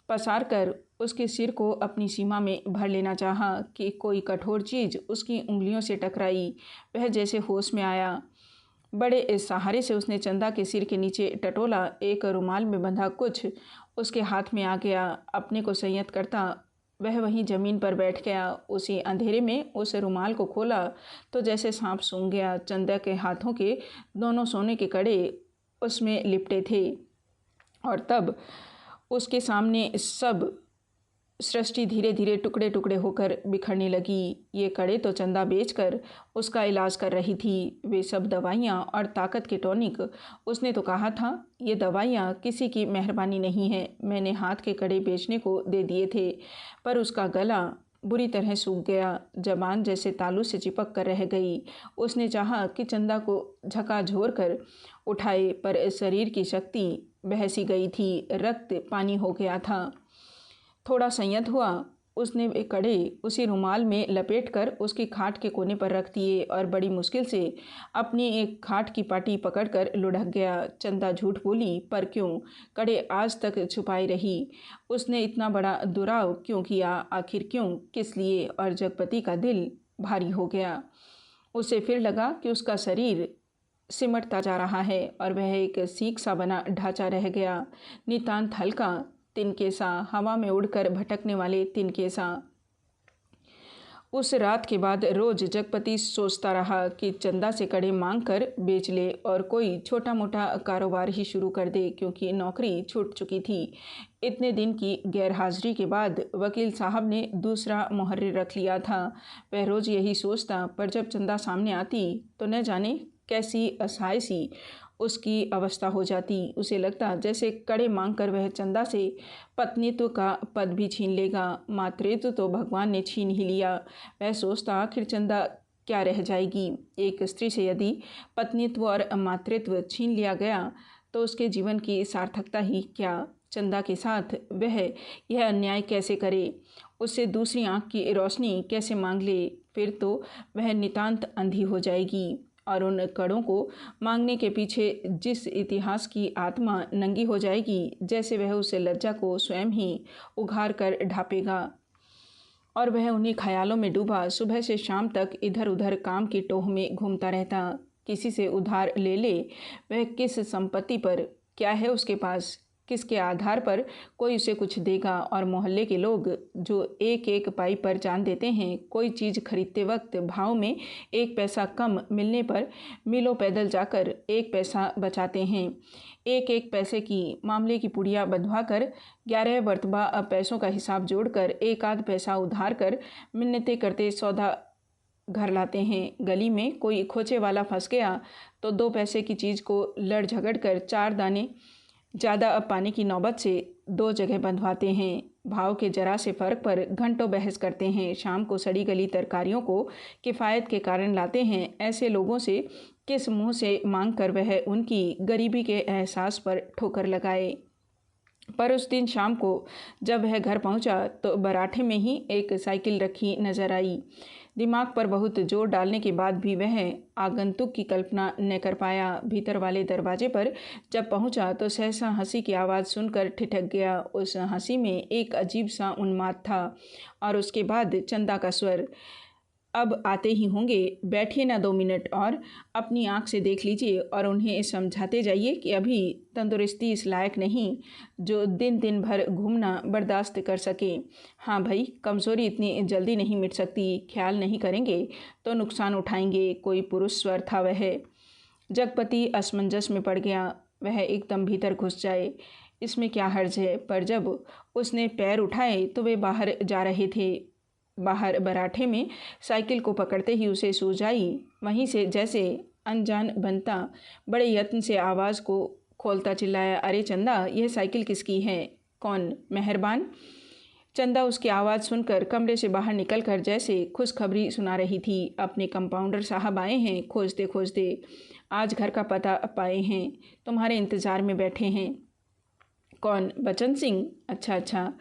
पसार कर उसके सिर को अपनी सीमा में भर लेना चाहा कि कोई कठोर चीज़ उसकी उंगलियों से टकराई। वह जैसे होश में आया। बड़े सहारे से उसने चंदा के सिर के नीचे टटोला। एक रुमाल में बंधा कुछ उसके हाथ में आ गया। अपने को संयत करता वह वहीं ज़मीन पर बैठ गया। उसी अंधेरे में उस रुमाल को खोला तो जैसे सांप सूंघ गया। चंदा के हाथों के दोनों सोने के कड़े उसमें लिपटे थे और तब उसके सामने सब सृष्टि धीरे धीरे टुकड़े टुकड़े होकर बिखरने लगी। ये कड़े तो चंदा बेचकर उसका इलाज कर रही थी। वे सब दवाइयाँ और ताकत के टॉनिक। उसने तो कहा था ये दवाइयाँ किसी की मेहरबानी नहीं है। मैंने हाथ के कड़े बेचने को दे दिए थे, पर उसका गला बुरी तरह सूख गया। जबान जैसे तालू से चिपक कर रह गई। उसने चाहा कि चंदा को झकाझोर कर उठाए, पर शरीर की शक्ति बह सी गई थी। रक्त पानी हो गया था। थोड़ा संयत हुआ। उसने वे कड़े उसी रुमाल में लपेटकर उसकी खाट के कोने पर रख दिए और बड़ी मुश्किल से अपनी एक खाट की पाटी पकड़कर लुढ़क गया। चंदा झूठ बोली, पर क्यों? कड़े आज तक छुपाई रही। उसने इतना बड़ा दुराव क्यों किया? आखिर क्यों? किस लिए? और जगपति का दिल भारी हो गया। उसे फिर लगा कि उसका शरीर सिमटता जा रहा है और वह एक सीख सा बना ढांचा रह गया। नितांत हल्का तिनके-सा, हवा में उड़कर भटकने वाले तिनके-सा। उस रात के बाद रोज जगपति सोचता रहा कि चंदा से कड़े मांग कर बेच ले और कोई छोटा मोटा कारोबार ही शुरू कर दे, क्योंकि नौकरी छूट चुकी थी। इतने दिन की गैरहाजिरी के बाद वकील साहब ने दूसरा मुहर्रिर रख लिया था। वह रोज़ यही सोचता, पर जब चंदा सामने आती तो न जाने कैसी असहाय सी उसकी अवस्था हो जाती। उसे लगता जैसे कड़े मांग कर वह चंदा से पत्नीत्व का पद भी छीन लेगा। मातृत्व तो भगवान ने छीन ही लिया। वह सोचता आखिर चंदा क्या रह जाएगी। एक स्त्री से यदि पत्नीत्व और मातृत्व छीन लिया गया तो उसके जीवन की सार्थकता ही क्या। चंदा के साथ वह यह अन्याय कैसे करे, उससे दूसरी आँख की रोशनी कैसे मांग ले। फिर तो वह नितांत अंधी हो जाएगी और उन कड़ों को मांगने के पीछे जिस इतिहास की आत्मा नंगी हो जाएगी, जैसे वह उस लज्जा को स्वयं ही उघार कर ढापेगा। और वह उन्हीं ख्यालों में डूबा सुबह से शाम तक इधर उधर काम की टोह में घूमता रहता। किसी से उधार ले ले, वह किस संपत्ति पर, क्या है उसके पास, किसके आधार पर कोई उसे कुछ देगा। और मोहल्ले के लोग जो एक एक पाई पर जान देते हैं, कोई चीज़ खरीदते वक्त भाव में एक पैसा कम मिलने पर मीलों पैदल जाकर एक पैसा बचाते हैं। एक एक पैसे की मामले की पुड़िया बंधवा कर 11 मरतबा पैसों का हिसाब जोड़कर एक आध पैसा उधार कर मिन्नतें करते सौदा घर लाते हैं। गली में कोई खोचे वाला फंस गया तो 2 पैसे की चीज़ को लड़ झगड़ कर 4 दाने ज़्यादा पाने की नौबत से 2 जगह बंधवाते हैं। भाव के जरा से फ़र्क पर घंटों बहस करते हैं। शाम को सड़ी गली तरकारियों को किफ़ायत के कारण लाते हैं। ऐसे लोगों से किस मुंह से मांग कर वह उनकी गरीबी के एहसास पर ठोकर लगाए। पर उस दिन शाम को जब वह घर पहुंचा तो बराठे में ही एक साइकिल रखी नजर आई। दिमाग पर बहुत जोर डालने के बाद भी वह आगंतुक की कल्पना न कर पाया। भीतर वाले दरवाजे पर जब पहुंचा तो सहसा हंसी की आवाज़ सुनकर ठिठक गया। उस हंसी में एक अजीब सा उन्माद था। और उसके बाद चंदा का स्वर, अब आते ही होंगे, बैठिए ना 2 मिनट और अपनी आँख से देख लीजिए और उन्हें समझाते जाइए कि अभी तंदुरुस्ती इस लायक नहीं जो दिन दिन भर घूमना बर्दाश्त कर सके। हाँ भाई, कमज़ोरी इतनी जल्दी नहीं मिट सकती। ख्याल नहीं करेंगे तो नुकसान उठाएंगे। कोई पुरुष स्वर था वह। जगपति असमंजस में पड़ गया। वह एकदम भीतर घुस जाए, इसमें क्या हर्ज है। पर जब उसने पैर उठाए तो वे बाहर जा रहे थे। बाहर बराठे में साइकिल को पकड़ते ही उसे सूझ आई। वहीं से जैसे अनजान बनता बड़े यत्न से आवाज़ को खोलता चिल्लाया, अरे चंदा, यह साइकिल किसकी है? कौन मेहरबान? चंदा उसकी आवाज़ सुनकर कमरे से बाहर निकलकर जैसे खुशखबरी सुना रही थी। अपने कंपाउंडर साहब आए हैं, खोजते खोजते आज घर का पता पाए हैं, तुम्हारे इंतज़ार में बैठे हैं। कौन? बचन सिंह? अच्छा अच्छा,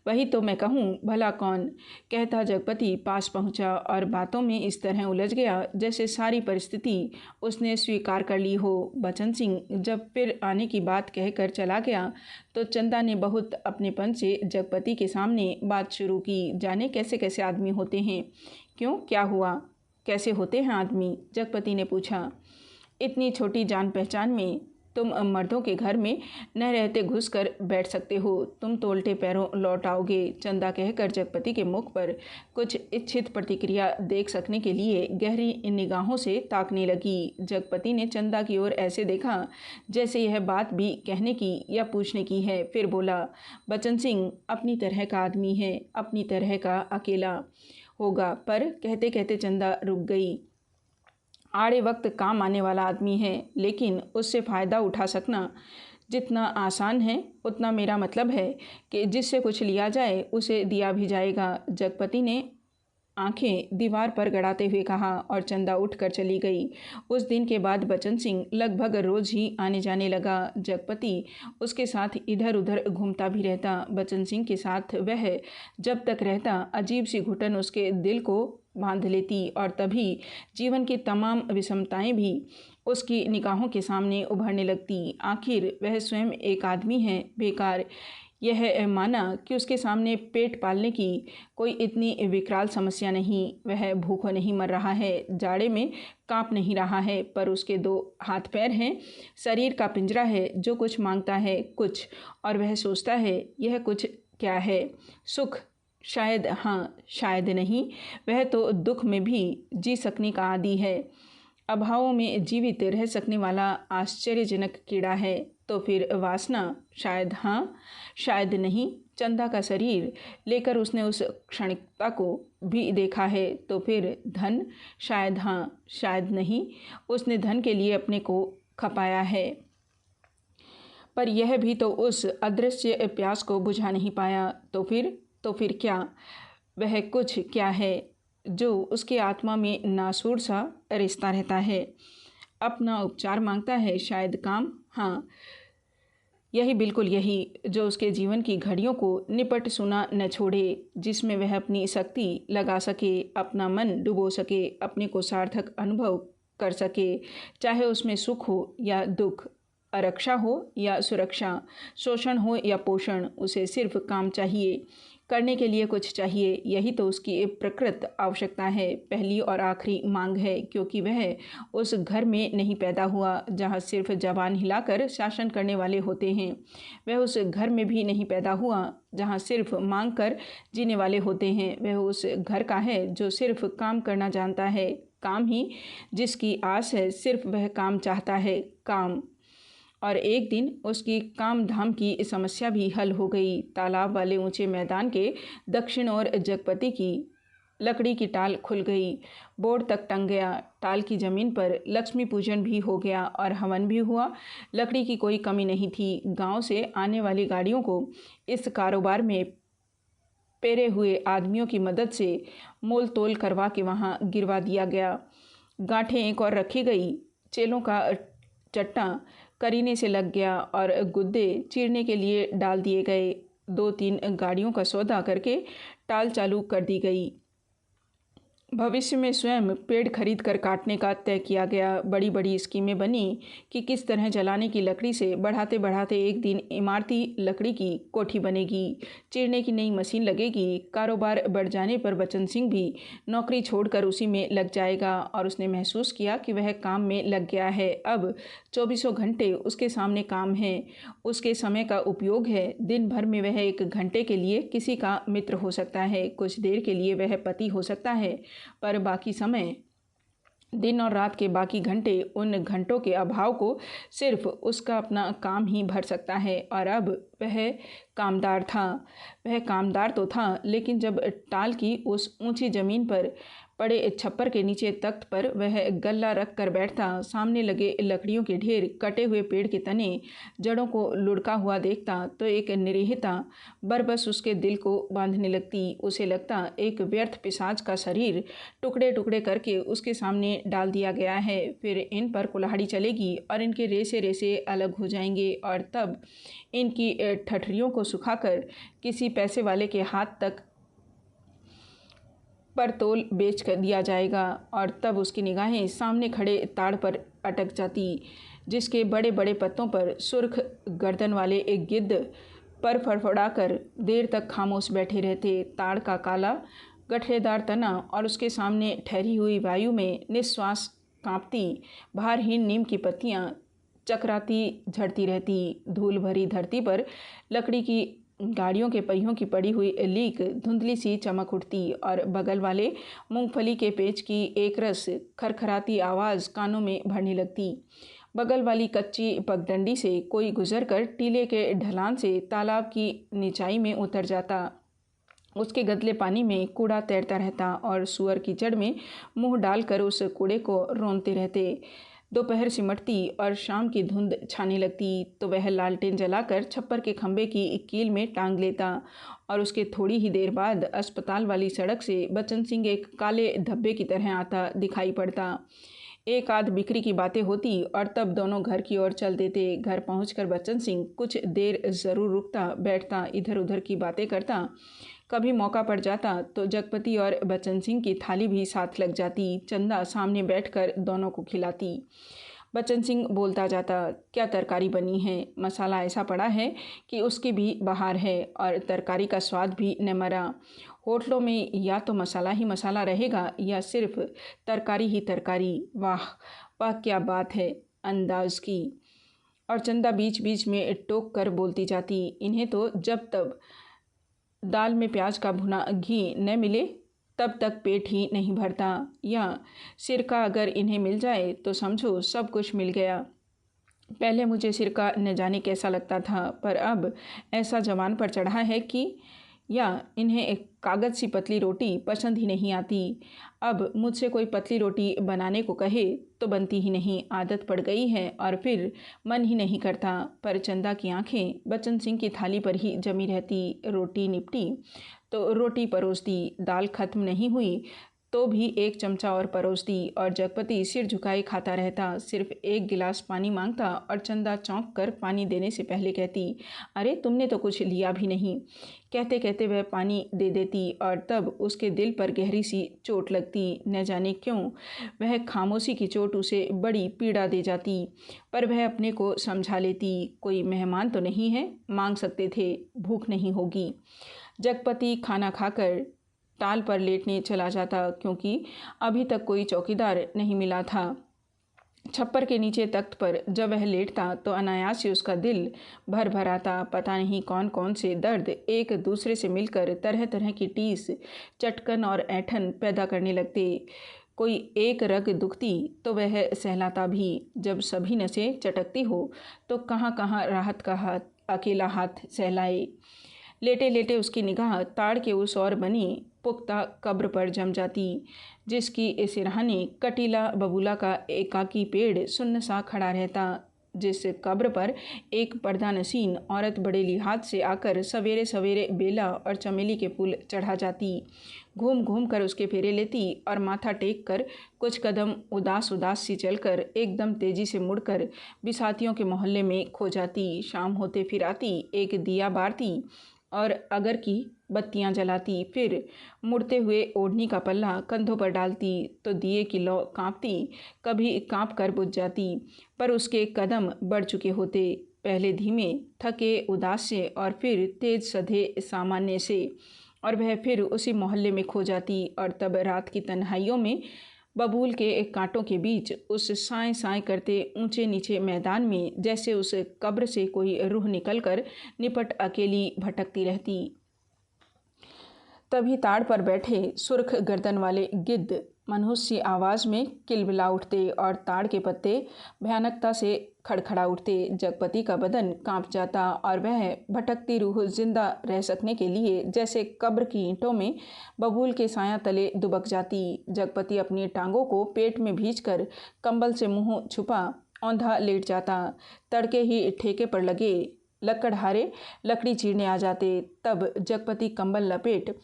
वही तो मैं कहूँ, भला कौन? कहता जगपति पास पहुँचा और बातों में इस तरह उलझ गया जैसे सारी परिस्थिति उसने स्वीकार कर ली हो। बचन सिंह जब फिर आने की बात कहकर चला गया तो चंदा ने बहुत अपनेपन से जगपति के सामने बात शुरू की। जाने कैसे कैसे आदमी होते हैं। क्यों, क्या हुआ? कैसे होते हैं आदमी? जगपति ने पूछा। इतनी छोटी जान पहचान में तुम मर्दों के घर में न रहते घुस कर बैठ सकते हो, तुम तो उल्टे पैरों लौट आओगे। चंदा कहकर जगपति के मुख पर कुछ इच्छित प्रतिक्रिया देख सकने के लिए गहरी निगाहों से ताकने लगी। जगपति ने चंदा की ओर ऐसे देखा जैसे यह बात भी कहने की या पूछने की है। फिर बोला, बचन सिंह अपनी तरह का आदमी है, अपनी तरह का अकेला होगा। पर कहते कहते चंदा रुक गई। आड़े वक्त काम आने वाला आदमी है, लेकिन उससे फ़ायदा उठा सकना जितना आसान है उतना मेरा मतलब है कि जिससे कुछ लिया जाए उसे दिया भी जाएगा। जगपति ने आंखें दीवार पर गड़ाते हुए कहा और चंदा उठकर चली गई। उस दिन के बाद बचन सिंह लगभग रोज़ ही आने जाने लगा। जगपति उसके साथ इधर उधर घूमता भी रहता। बचन सिंह के साथ वह जब तक रहता अजीब सी घुटन उसके दिल को बांध लेती और तभी जीवन की तमाम विषमताएं भी उसकी निगाहों के सामने उभरने लगती। आखिर वह स्वयं एक आदमी है, बेकार। यह माना कि उसके सामने पेट पालने की कोई इतनी विकराल समस्या नहीं। वह भूखों नहीं मर रहा है, जाड़े में कांप नहीं रहा है, पर उसके 2 हाथ पैर हैं, शरीर का पिंजरा है जो कुछ मांगता है कुछ, और वह सोचता है यह कुछ क्या है? सुख? शायद हाँ, शायद नहीं। वह तो दुख में भी जी सकने का आदी है, अभावों में जीवित रह सकने वाला आश्चर्यजनक कीड़ा है। तो फिर वासना? शायद हाँ, शायद नहीं। चंदा का शरीर लेकर उसने उस क्षणिकता को भी देखा है। तो फिर धन? शायद हाँ, शायद नहीं। उसने धन के लिए अपने को खपाया है, पर यह भी तो उस अदृश्य प्यास को बुझा नहीं पाया। तो फिर क्या? वह कुछ क्या है जो उसके आत्मा में नासूर सा रिश्ता रहता है, अपना उपचार मांगता है? शायद काम? हाँ, यही, बिल्कुल यही, जो उसके जीवन की घड़ियों को निपट सुना न छोड़े, जिसमें वह अपनी शक्ति लगा सके, अपना मन डुबो सके, अपने को सार्थक अनुभव कर सके, चाहे उसमें सुख हो या दुख, आरक्षा हो या सुरक्षा, शोषण हो या पोषण। उसे सिर्फ काम चाहिए, करने के लिए कुछ चाहिए। यही तो उसकी प्रकृत आवश्यकता है, पहली और आखिरी मांग है, क्योंकि वह उस घर में नहीं पैदा हुआ जहाँ सिर्फ जबान हिलाकर शासन करने वाले होते हैं। वह उस घर में भी नहीं पैदा हुआ जहाँ सिर्फ मांग कर जीने वाले होते हैं। वह उस घर का है जो सिर्फ काम करना जानता है, काम ही जिसकी आस है, सिर्फ वह काम चाहता है, काम। और एक दिन उसकी काम धाम की समस्या भी हल हो गई। तालाब वाले ऊंचे मैदान के दक्षिण ओर जगपति की लकड़ी की टाल खुल गई, बोर्ड तक टंग गया। टाल की ज़मीन पर लक्ष्मी पूजन भी हो गया और हवन भी हुआ। लकड़ी की कोई कमी नहीं थी। गांव से आने वाली गाड़ियों को इस कारोबार में पेरे हुए आदमियों की मदद से मोल तोल करवा के वहाँ गिरवा दिया गया। गांठें एक और रखी गई, चेलों का चट्टा करीने से लग गया और गुद्दे चीरने के लिए डाल दिए गए। 2-3 गाड़ियों का सौदा करके टाल चालू कर दी गई। भविष्य में स्वयं पेड़ खरीद कर काटने का तय किया गया। बड़ी बड़ी स्कीमें बनी कि किस तरह जलाने की लकड़ी से बढ़ाते बढ़ाते एक दिन इमारती लकड़ी की कोठी बनेगी, चीरने की नई मशीन लगेगी। कारोबार बढ़ जाने पर बचन सिंह भी नौकरी छोड़कर उसी में लग जाएगा और उसने महसूस किया कि वह काम में लग गया है। अब 24 घंटे उसके सामने काम है, उसके समय का उपयोग है। दिन भर में वह 1 घंटे के लिए किसी का मित्र हो सकता है, कुछ देर के लिए वह पति हो सकता है, पर बाकी समय, दिन और रात के बाकी घंटे, उन घंटों के अभाव को सिर्फ उसका अपना काम ही भर सकता है। और अब वह कामदार था। वह कामदार तो था, लेकिन जब टाल की उस ऊंची ज़मीन पर पड़े छप्पर के नीचे तख्त पर वह गल्ला रख कर बैठता, सामने लगे लकड़ियों के ढेर, कटे हुए पेड़ के तने, जड़ों को लुढ़का हुआ देखता तो एक निरीहता बरबस उसके दिल को बांधने लगती। उसे लगता एक व्यर्थ पिशाच का शरीर टुकड़े टुकड़े करके उसके सामने डाल दिया गया है, फिर इन पर कुल्हाड़ी चलेगी और इनके रेसे रेसे अलग हो जाएंगे और तब इनकी ठठरियों को सुखाकर किसी पैसे वाले के हाथ तक पर तोल बेच कर दिया जाएगा। और तब उसकी निगाहें सामने खड़े ताड़ पर अटक जाती, जिसके बड़े बड़े पत्तों पर सुर्ख गर्दन वाले एक गिद्ध पर फड़फड़ाकर देर तक खामोश बैठे रहते। ताड़ का काला गठरेदार तना और उसके सामने ठहरी हुई वायु में निश्वास कांपती भारहीन नीम की पत्तियां चकराती झड़ती रहती। धूल भरी धरती पर लकड़ी की गाड़ियों के पहियों की पड़ी हुई लीक धुंधली सी चमक उठती और बगल वाले मूंगफली के पेच की एक रस खरखराती आवाज़ कानों में भरने लगती। बगल वाली कच्ची पगडंडी से कोई गुजरकर टीले के ढलान से तालाब की निचाई में उतर जाता। उसके गदले पानी में कूड़ा तैरता रहता और सुअर कीचड़ में मुंह डालकर उस कूड़े को रोनते रहते। दोपहर सिमटती और शाम की धुंध छाने लगती तो वह लालटेन जलाकर छप्पर के खंभे की कील में टांग लेता और उसके थोड़ी ही देर बाद अस्पताल वाली सड़क से बच्चन सिंह एक काले धब्बे की तरह आता दिखाई पड़ता। एक आध बिक्री की बातें होती और तब दोनों घर की ओर चल देते। घर पहुंचकर बच्चन सिंह कुछ देर ज़रूर रुकता, बैठता, इधर उधर की बातें करता। कभी मौका पड़ जाता तो जगपति और बच्चन सिंह की थाली भी साथ लग जाती। चंदा सामने बैठकर दोनों को खिलाती। बच्चन सिंह बोलता जाता, क्या तरकारी बनी है, मसाला ऐसा पड़ा है कि उसकी भी बहार है और तरकारी का स्वाद भी न मरा। होटलों में या तो मसाला ही मसाला रहेगा या सिर्फ तरकारी ही तरकारी। वाह वाह, क्या बात है अंदाज की। और चंदा बीच बीच में टोक कर बोलती जाती, इन्हें तो जब तब दाल में प्याज का भुना घी न मिले तब तक पेट ही नहीं भरता, या सिरका अगर इन्हें मिल जाए तो समझो सब कुछ मिल गया। पहले मुझे सिरका न जाने कैसा लगता था, पर अब ऐसा जवान पर चढ़ा है कि या इन्हें एक कागज़ सी पतली रोटी पसंद ही नहीं आती। अब मुझसे कोई पतली रोटी बनाने को कहे तो बनती ही नहीं, आदत पड़ गई है और फिर मन ही नहीं करता। पर चंदा की आंखें बच्चन सिंह की थाली पर ही जमी रहती। रोटी निपटी तो रोटी परोस दी, दाल खत्म नहीं हुई तो भी एक चमचा और परोस दी और जगपति सिर झुकाए खाता रहता। सिर्फ एक गिलास पानी मांगता और चंदा चौंक कर पानी देने से पहले कहती, अरे तुमने तो कुछ लिया भी नहीं। कहते कहते वह पानी दे देती और तब उसके दिल पर गहरी सी चोट लगती। न जाने क्यों वह खामोशी की चोट उसे बड़ी पीड़ा दे जाती, पर वह अपने को समझा लेती, कोई मेहमान तो नहीं है, मांग सकते थे, भूख नहीं होगी। जगपति खाना खाकर टाल पर लेटने चला जाता, क्योंकि अभी तक कोई चौकीदार नहीं मिला था। छप्पर के नीचे तख्त पर जब वह लेटता तो अनायास से उसका दिल भर भर आता। पता नहीं कौन कौन से दर्द एक दूसरे से मिलकर तरह तरह की टीस, चटकन और ऐंठन पैदा करने लगते। कोई एक रग दुखती तो वह सहलाता भी। जब सभी नसें चटकती हो तो कहाँ कहाँ राहत का हाथ, अकेला हाथ सहलाए। लेटे लेटे उसकी निगाह ताड़ के उस ओर बनी पुख्ता कब्र पर जम जाती, जिसकी सिरहाने कटीला बबूला का एकाकी पेड़ सुन्न सा खड़ा रहता। जिस कब्र पर एक पर्दा नसीन औरत बड़े लिहाज से आकर सवेरे सवेरे बेला और चमेली के फूल चढ़ा जाती, घूम घूम कर उसके फेरे लेती और माथा टेक कर कुछ कदम उदास उदास सी चलकर एकदम तेजी से मुड़कर बिसातियों के मोहल्ले में खो जाती। शाम होते फिर आती, एक दिया बारती और अगर की बत्तियां जलाती, फिर मुड़ते हुए ओढ़नी का पल्ला कंधों पर डालती तो दिए की लौ कांपती, कभी कांप कर बुझ जाती, पर उसके कदम बढ़ चुके होते, पहले धीमे थके उदास से और फिर तेज सधे सामान्य से, और वह फिर उसी मोहल्ले में खो जाती। और तब रात की तन्हाइयों में बबूल के कांटों के बीच उस साएं साएं करते ऊंचे नीचे मैदान में जैसे उस कब्र से कोई रूह निकलकर निपट अकेली भटकती रहती। तभी ताड़ पर बैठे सुर्ख गर्दन वाले गिद्ध मनहूस सी आवाज़ में किलबिला उठते और ताड़ के पत्ते भयानकता से खड़खड़ा उठते। जगपति का बदन कांप जाता और वह भटकती रूह जिंदा रह सकने के लिए जैसे कब्र की ईंटों में बबूल के साया तले दुबक जाती। जगपति अपनी टांगों को पेट में भींचकर कंबल से मुंह छुपा औंधा लेट जाता। तड़के ही ठेके पर लगे लकड़हारे लकड़ी चीरने आ जाते। तब जगपति कंबल लपेट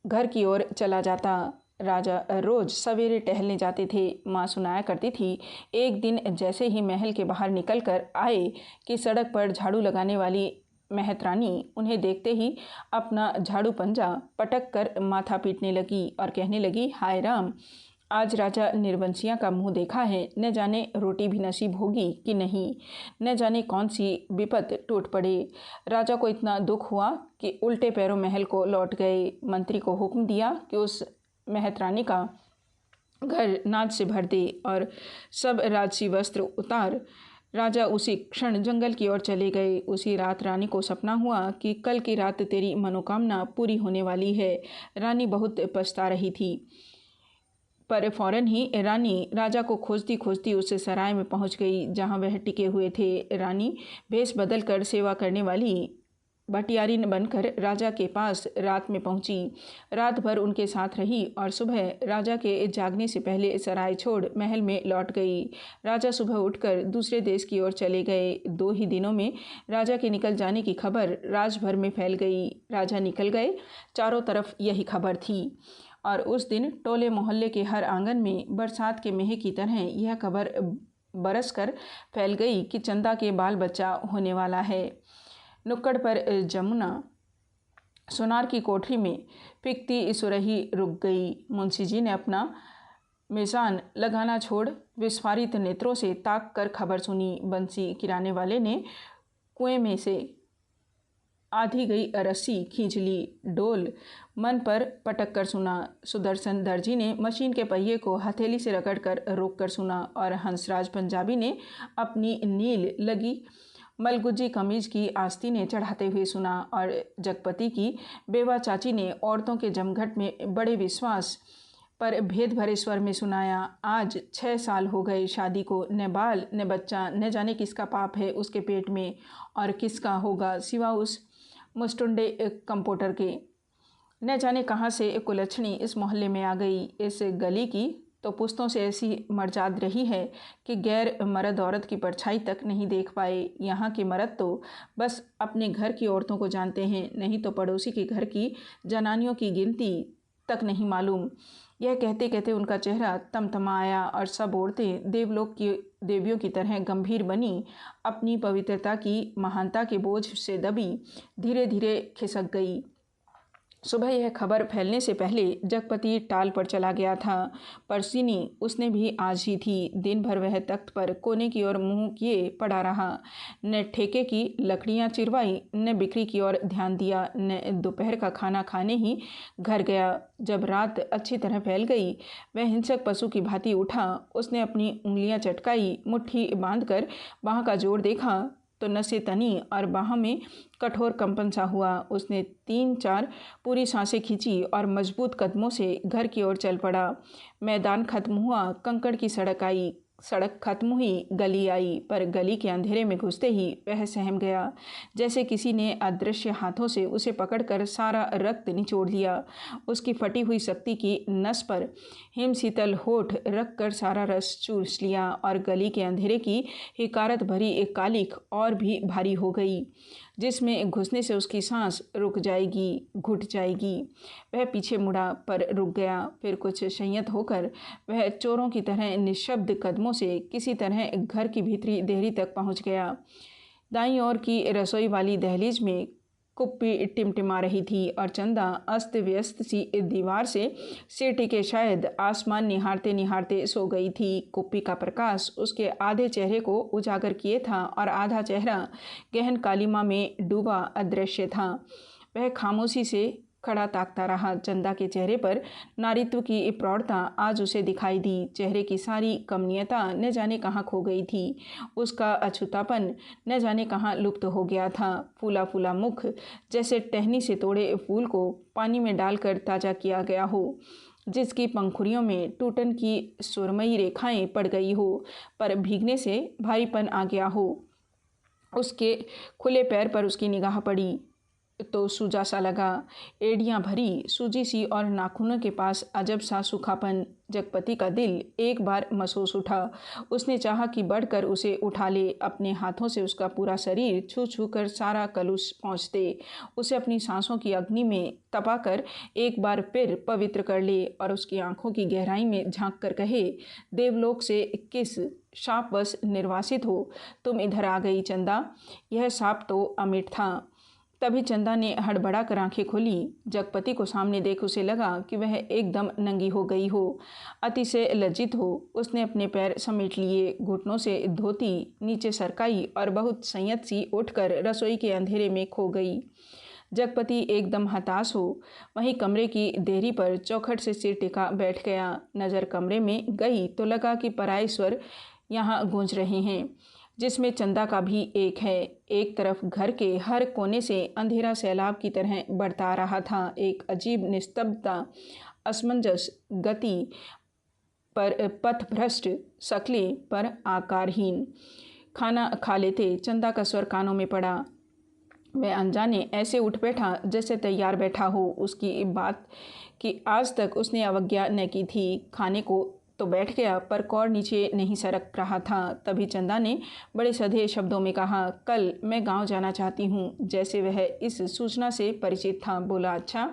घर की ओर चला जाता। राजा रोज सवेरे टहलने जाते थे। माँ सुनाया करती थी, एक दिन जैसे ही महल के बाहर निकल कर आए कि सड़क पर झाड़ू लगाने वाली मेहतरानी उन्हें देखते ही अपना झाड़ू पंजा पटक कर माथा पीटने लगी और कहने लगी, हाय राम, आज राजा निर्बंसिया का मुंह देखा है, न जाने रोटी भी नसीब होगी कि नहीं, न जाने कौन सी विपत टूट पड़े। राजा को इतना दुख हुआ कि उल्टे पैरों महल को लौट गए। मंत्री को हुक्म दिया कि उस मेहतरानी का घर नाच से भर दे और सब राजसी वस्त्र उतार। राजा उसी क्षण जंगल की ओर चले गए। उसी रात रानी को सपना हुआ कि कल की रात तेरी मनोकामना पूरी होने वाली है। रानी बहुत पछता रही थी, पर फौरन ही रानी राजा को खोजती खोजती उस सराय में पहुंच गई जहां वह टिके हुए थे। रानी भेष बदल कर सेवा करने वाली भटियारिन बनकर राजा के पास रात में पहुंची। रात भर उनके साथ रही और सुबह राजा के जागने से पहले सराय छोड़ महल में लौट गई। राजा सुबह उठकर दूसरे देश की ओर चले गए। 2 ही दिनों में राजा के निकल जाने की खबर राजभर में फैल गई। राजा निकल गए, चारों तरफ यही खबर थी और उस दिन टोले मोहल्ले के हर आंगन में बरसात के मेह की तरह यह खबर बरस कर फैल गई कि चंदा के बाल बच्चा होने वाला है। नुक्कड़ पर जमुना सोनार की कोठरी में पिकती सुरही रुक गई। मुंशी जी ने अपना मिजान लगाना छोड़ विस्फारित नेत्रों से ताक कर खबर सुनी। बंसी किराने वाले ने कुएं में से आधी गई रस्सी खींच ली। डोल मन पर पटक कर सुना। सुदर्शन दर्जी ने मशीन के पहिए को हथेली से रगड़ कर रोक कर सुना और हंसराज पंजाबी ने अपनी नील लगी मलगुजी कमीज की आस्तीनें चढ़ाते हुए सुना और जगपति की बेवा चाची ने औरतों के जमघट में बड़े विश्वास पर भेद भरे स्वर में सुनाया, आज 6 साल हो गए शादी को, न बाल न बच्चा, न जाने किसका पाप है उसके पेट में और किसका होगा सिवा उस मुस्टुंडे कंपोटर के। न जाने कहाँ से कुलच्छनी इस मोहल्ले में आ गई। इस गली की तो पुश्तों से ऐसी मर्जाद रही है कि गैर मर्द औरत की परछाई तक नहीं देख पाए। यहाँ के मर्द तो बस अपने घर की औरतों को जानते हैं, नहीं तो पड़ोसी के घर की जनानियों की गिनती तक नहीं मालूम। यह कहते कहते उनका चेहरा तमतमा आया और सब औरतें देवलोक की देवियों की तरह गंभीर बनी अपनी पवित्रता की महानता के बोझ से दबी धीरे धीरे खिसक गई। सुबह यह खबर फैलने से पहले जगपति टाल पर चला गया था। परसीनी उसने भी आज ही थी। दिन भर वह तख्त पर कोने की ओर मुंह किए पड़ा रहा, न ठेके की लकड़ियां चिरवाई, न बिक्री की ओर ध्यान दिया, न दोपहर का खाना खाने ही घर गया। जब रात अच्छी तरह फैल गई वह हिंसक पशु की भांति उठा। उसने अपनी उंगलियां चटकाई, मुट्ठी बांधकर बाह का जोर देखा तो नसें तनी और बाह में कठोर कंपन सा हुआ। उसने 3-4 पूरी सांसें खींची और मजबूत कदमों से घर की ओर चल पड़ा। मैदान खत्म हुआ, कंकड़ की सड़क आई, सड़क खत्म हुई, गली आई, पर गली के अंधेरे में घुसते ही वह सहम गया, जैसे किसी ने अदृश्य हाथों से उसे पकड़कर सारा रक्त निचोड़ लिया। उसकी फटी हुई शक्ति की नस पर हिम शीतल होठ रख कर सारा रस चूस लिया और गली के अंधेरे की हिकारत भरी एक कालिख और भी भारी हो गई, जिसमें घुसने से उसकी सांस रुक जाएगी, घुट जाएगी। वह पीछे मुड़ा पर रुक गया। फिर कुछ संयत होकर वह चोरों की तरह निशब्द कदमों से किसी तरह घर की भीतरी देहरी तक पहुंच गया। दाईं ओर की रसोई वाली दहलीज में कुप्पी टिमटिमा रही थी और चंदा अस्त व्यस्त सी दीवार से सिर टिके शायद आसमान निहारते निहारते सो गई थी। कुप्पी का प्रकाश उसके आधे चेहरे को उजागर किए था और आधा चेहरा गहन कालिमा में डूबा अदृश्य था। वह खामोशी से खड़ा ताकता रहा। चंदा के चेहरे पर नारीत्व की प्रौढ़ता आज उसे दिखाई दी। चेहरे की सारी कमनीयता न जाने कहाँ खो गई थी। उसका अछूतापन न जाने कहाँ लुप्त हो गया था। फूला फूला मुख जैसे टहनी से तोड़े फूल को पानी में डालकर ताज़ा किया गया हो। जिसकी पंखुड़ियों में टूटन की सुरमई रेखाएं पड़ गई हो, पर भीगने से भारीपन आ गया हो। उसके खुले पैर पर उसकी निगाह पड़ी तो सूजा सा लगा, एड़ियाँ भरी, सूजी सी और नाखूनों के पास अजब सा सूखापन। जगपति का दिल एक बार महसूस उठा। उसने चाहा कि बढ़कर उसे उठा ले, अपने हाथों से उसका पूरा शरीर छू छू कर सारा कलुष पहुँच दे, उसे अपनी सांसों की अग्नि में तपाकर एक बार फिर पवित्र कर ले और उसकी आंखों की गहराई में झांक कर कहे, देवलोक से किस शापवश निर्वासित हो तुम इधर आ गई चंदा। यह शाप तो अमिट था। तभी चंदा ने हड़बड़ा कर आंखें खोली। जगपति को सामने देख उसे लगा कि वह एकदम नंगी हो गई हो, अति से लज्जित हो। उसने अपने पैर समेट लिए, घुटनों से धोती नीचे सरकाई और बहुत संयत सी उठकर रसोई के अंधेरे में खो गई। जगपति एकदम हताश हो वहीं कमरे की देहरी पर चौखट से सिर टिका बैठ गया। नज़र कमरे में गई तो लगा कि पराये स्वर यहाँ गूंज रहे हैं, जिसमें चंदा का भी एक है। एक तरफ घर के हर कोने से अंधेरा सैलाब की तरह बढ़ता रहा था। एक अजीब निस्तब्धता, असमंजस गति पर पथभ्रष्ट शक्लें पर आकारहीन। खाना खा लेते चंदा का स्वर कानों में पड़ा। वह अनजाने ऐसे उठ बैठा जैसे तैयार बैठा हो। उसकी बात कि आज तक उसने अवज्ञा न की थी। खाने को तो बैठ गया पर कौर नीचे नहीं सरक रहा था। तभी चंदा ने बड़े सधे शब्दों में कहा, कल मैं गांव जाना चाहती हूँ। जैसे वह इस सूचना से परिचित था। बोला, अच्छा।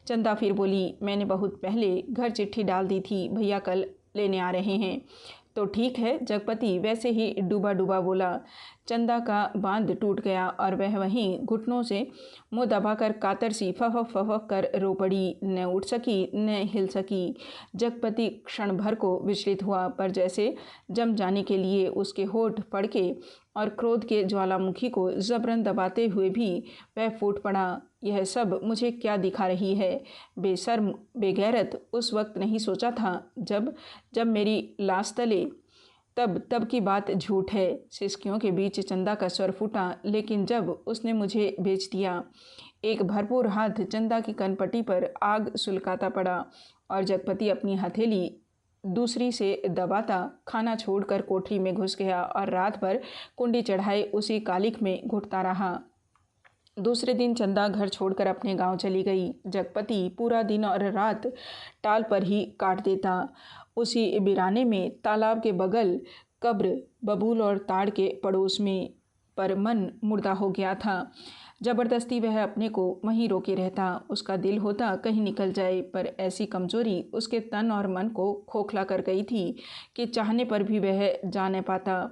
चंदा फिर बोली, मैंने बहुत पहले घर चिट्ठी डाल दी थी, भैया कल लेने आ रहे हैं। तो ठीक है, जगपति वैसे ही डूबा डूबा बोला। चंदा का बांध टूट गया और वह वहीं घुटनों से मुंह दबाकर कातर सी फह फह कर रो पड़ी। न उठ सकी न हिल सकी। जगपति क्षण भर को विचलित हुआ, पर जैसे जम जाने के लिए उसके होठ फड़के और क्रोध के ज्वालामुखी को जबरन दबाते हुए भी वह फूट पड़ा। यह सब मुझे क्या दिखा रही है? बेशर्म बेगैरत। उस वक्त नहीं सोचा था जब जब मेरी लाश तले, तब की बात झूठ है। सिसकियों के बीच चंदा का स्वर फूटा, लेकिन जब उसने मुझे बेच दिया। एक भरपूर हाथ चंदा की कनपट्टी पर आग सुलगाता पड़ा और जगपति अपनी हथेली दूसरी से दबाता खाना छोड़कर कोठरी में घुस गया और रात भर कुंडी चढ़ाए उसी कालिख में घुटता रहा। दूसरे दिन चंदा घर छोड़कर अपने गांव चली गई। जगपति पूरा दिन और रात टाल पर ही काट देता। उसी वीराने में, तालाब के बगल, कब्र, बबूल और ताड़ के पड़ोस में, पर मन मुर्दा हो गया था। जबरदस्ती वह अपने को वहीं रोके रहता। उसका दिल होता कहीं निकल जाए, पर ऐसी कमजोरी उसके तन और मन को खोखला कर गई थी कि चाहने पर भी वह जा न पाता।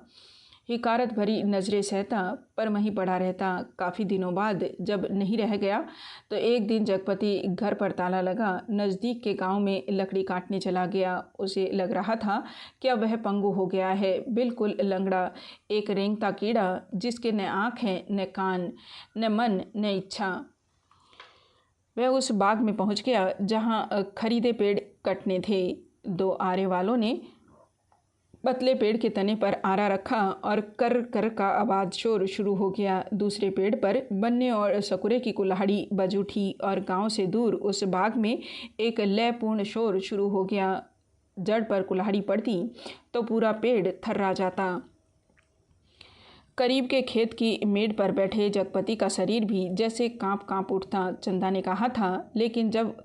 हिकारत भरी नज़रें सहता पर वहीं पड़ा रहता। काफ़ी दिनों बाद जब नहीं रह गया तो एक दिन जगपति घर पर ताला लगा नज़दीक के गांव में लकड़ी काटने चला गया। उसे लग रहा था कि अब वह पंगु हो गया है, बिल्कुल लंगड़ा, एक रेंगता कीड़ा जिसके न आँख हैं न कान, न मन न इच्छा। वह उस बाग में पहुंच गया जहां खरीदे पेड़ कटने थे। दो आरे वालों ने पतले पेड़ के तने पर आरा रखा और कर कर का आवाज़ शोर शुरू हो गया। दूसरे पेड़ पर बन्ने और सकुरे की कुल्हाड़ी बज उठी और गांव से दूर उस बाग में एक लयपूर्ण शोर शुरू हो गया। जड़ पर कुल्हाड़ी पड़ती तो पूरा पेड़ थर्रा जाता। करीब के खेत की मेड़ पर बैठे जगपति का शरीर भी जैसे कांप कांप उठता। चंदा ने कहा था, लेकिन जब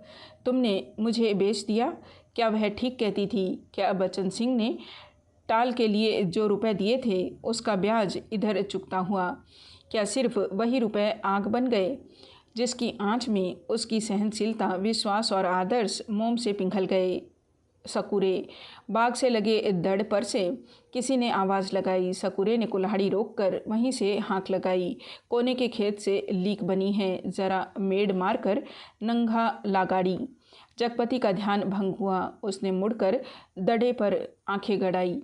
तुमने मुझे बेच दिया, क्या वह ठीक कहती थी? क्या बच्चन सिंह ने टाल के लिए जो रुपए दिए थे उसका ब्याज इधर चुकता हुआ? क्या सिर्फ वही रुपए आग बन गए जिसकी आंच में उसकी सहनशीलता, विश्वास और आदर्श मोम से पिघल गए? सकुरे बाग से लगे दड़ पर से किसी ने आवाज़ लगाई। सकुरे ने कुल्हाड़ी रोककर वहीं से हाँक लगाई। कोने के खेत से लीक बनी है, ज़रा मेड़ मारकर नंगा लागाड़ी। जगपति का ध्यान भंग हुआ। उसने मुड़कर दड़े पर आंखें गड़ाई।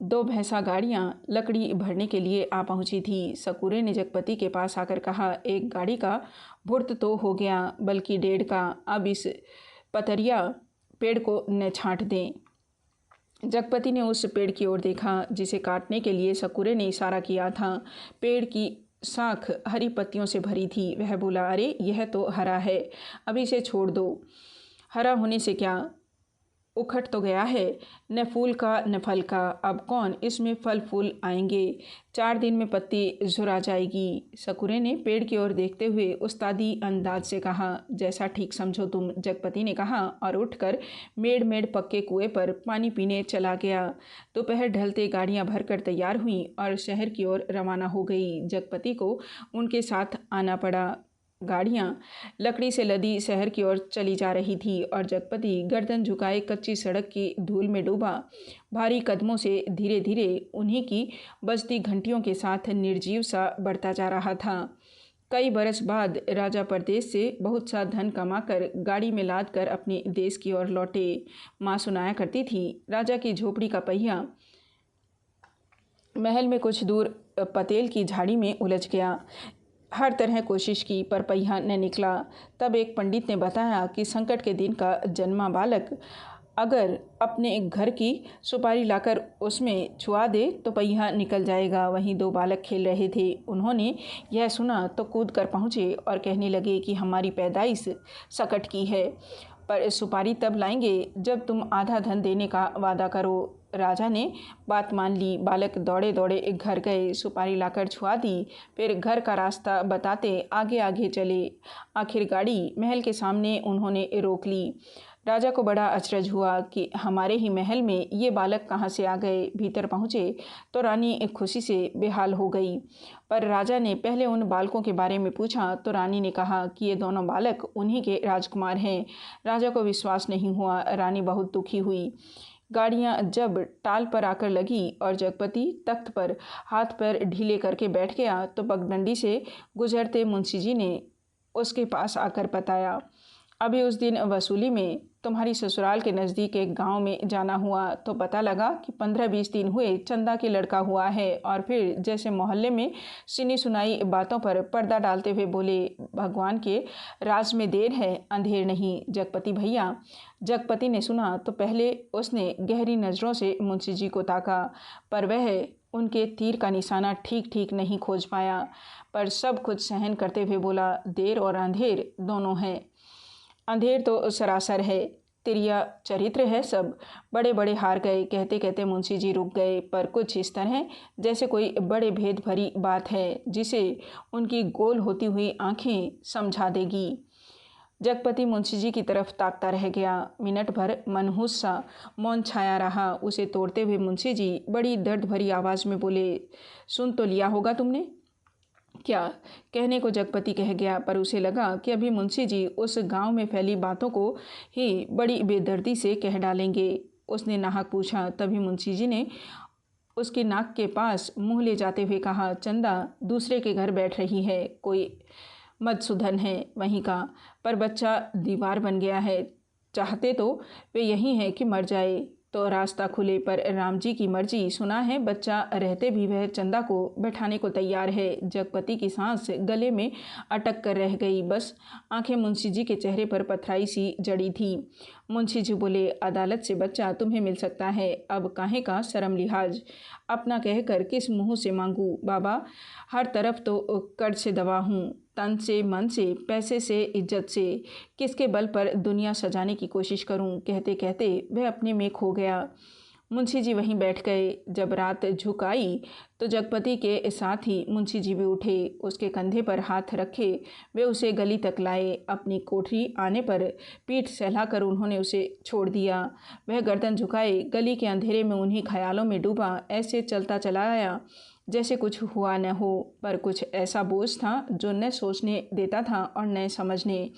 दो भैंसा गाड़ियाँ लकड़ी भरने के लिए आ पहुँची थी। सकुरे ने जगपति के पास आकर कहा, एक गाड़ी का भुर्त तो हो गया, बल्कि डेढ़ का। अब इस पतरिया पेड़ को न छांट दें। जगपति ने उस पेड़ की ओर देखा जिसे काटने के लिए सकुरे ने इशारा किया था। पेड़ की शाख हरी पत्तियों से भरी थी। वह बोला, अरे यह तो हरा है, अभी इसे छोड़ दो। हरा होने से क्या, उखड़ तो गया है, न फूल का न फल का, अब कौन इसमें फल फूल आएंगे। 4 दिन में पत्ती झुरा जाएगी। सकुरे ने पेड़ की ओर देखते हुए उस्तादी अंदाज से कहा। जैसा ठीक समझो तुम, जगपति ने कहा और उठकर मेड़ मेड़ पक्के कुएं पर पानी पीने चला गया। दोपहर ढलते गाड़ियां भरकर तैयार हुईं और शहर की ओर रवाना हो गई। जगपति को उनके साथ आना पड़ा। गाड़ियां लकड़ी से लदी शहर की ओर चली जा रही थी और जगपति गर्दन झुकाए कच्ची सड़क की धूल में डूबा भारी कदमों से धीरे धीरे उन्हीं की बजती घंटियों के साथ निर्जीव सा बढ़ता जा रहा था। कई बरस बाद राजा परदेश से बहुत सा धन कमाकर गाड़ी में लाद कर अपने देश की ओर लौटे। माँ सुनाया करती थी, राजा की झोपड़ी का पहिया महल में कुछ दूर पतेल की झाड़ी में उलझ गया। हर तरह कोशिश की पर पहिया न निकला। तब एक पंडित ने बताया कि संकट के दिन का जन्मा बालक अगर अपने एक घर की सुपारी लाकर उसमें छुआ दे तो पहिया निकल जाएगा। वहीं 2 बालक खेल रहे थे। उन्होंने यह सुना तो कूद कर पहुँचे और कहने लगे कि हमारी पैदाइश संकट की है, पर सुपारी तब लाएंगे जब तुम आधा धन देने का वादा करो। राजा ने बात मान ली। बालक दौड़े दौड़े घर गए, सुपारी लाकर छुआ दी, फिर घर का रास्ता बताते आगे आगे चले। आखिर गाड़ी महल के सामने उन्होंने रोक ली। राजा को बड़ा अचरज हुआ कि हमारे ही महल में ये बालक कहाँ से आ गए। भीतर पहुँचे तो रानी खुशी से बेहाल हो गई। पर राजा ने पहले उन बालकों के बारे में पूछा तो रानी ने कहा कि ये दोनों बालक उन्हीं के राजकुमार हैं। राजा को विश्वास नहीं हुआ। रानी बहुत दुखी हुई। गाड़ियां जब टाल पर आकर लगी और जगपति तख्त पर हाथ पैर ढीले करके बैठ गया तो पगडंडी से गुजरते मुंशी जी ने उसके पास आकर बताया, अभी उस दिन वसूली में तुम्हारी ससुराल के नज़दीक एक गांव में जाना हुआ तो पता लगा कि 15-20 दिन हुए चंदा के लड़का हुआ है। और फिर जैसे मोहल्ले में सुनी सुनाई बातों पर पर्दा डालते हुए बोले, भगवान के राज में देर है अंधेर नहीं। जगपति भैया। जगपति ने सुना तो पहले उसने गहरी नज़रों से मुंशी जी को ताका, पर वह उनके तीर का निशाना ठीक ठीक नहीं खोज पाया। पर सब कुछ सहन करते हुए बोला, देर और अंधेर दोनों हैं। अंधेर तो सरासर है, तिरिया चरित्र है सब। बड़े बड़े हार गए। कहते कहते मुंशी जी रुक गए, पर कुछ इस तरह जैसे कोई बड़े भेद भरी बात है जिसे उनकी गोल होती हुई आंखें समझा देगी। जगपति मुंशी जी की तरफ ताकता रह गया। मिनट भर मनहूस सा मौन छाया रहा। उसे तोड़ते हुए मुंशी जी बड़ी दर्द भरी आवाज़ में बोले, सुन तो लिया होगा तुमने। क्या कहने को जगपति कह गया, पर उसे लगा कि अभी मुंशी जी उस गांव में फैली बातों को ही बड़ी बेदर्दी से कह डालेंगे। उसने नाहक पूछा। तभी मुंशी जी ने उसकी नाक के पास मुंह ले जाते हुए कहा, चंदा दूसरे के घर बैठ रही है, कोई मधुसूदन है वहीं का, पर बच्चा दीवार बन गया है। चाहते तो वे यही हैं कि मर जाए तो रास्ता खुले, पर राम जी की मर्जी। सुना है बच्चा रहते भी वह चंदा को बैठाने को तैयार है। जगपति की सांस गले में अटक कर रह गई। बस आंखें मुंशी जी के चेहरे पर पथराई सी जड़ी थी। मुंशी जी बोले, अदालत से बच्चा तुम्हें मिल सकता है, अब काहे का शर्म लिहाज अपना कहकर किस मुंह से मांगू। बाबा हर तरफ तो कर्ज से दवा हूँ, तन से, मन से, पैसे से, इज्जत से, किसके बल पर दुनिया सजाने की कोशिश करूं। कहते कहते वह अपने में खो गया। मुंशी जी वहीं बैठ गए। जब रात झुक आई तो जगपति के साथ ही मुंशी जी भी उठे। उसके कंधे पर हाथ रखे वे उसे गली तक लाए। अपनी कोठरी आने पर पीठ सहलाकर उन्होंने उसे छोड़ दिया। वह गर्दन झुकाए गली के अंधेरे में उन्हीं ख्यालों में डूबा ऐसे चलता चला आया जैसे कुछ हुआ न हो, पर कुछ ऐसा बोझ था जो न सोचने देता था और न समझने।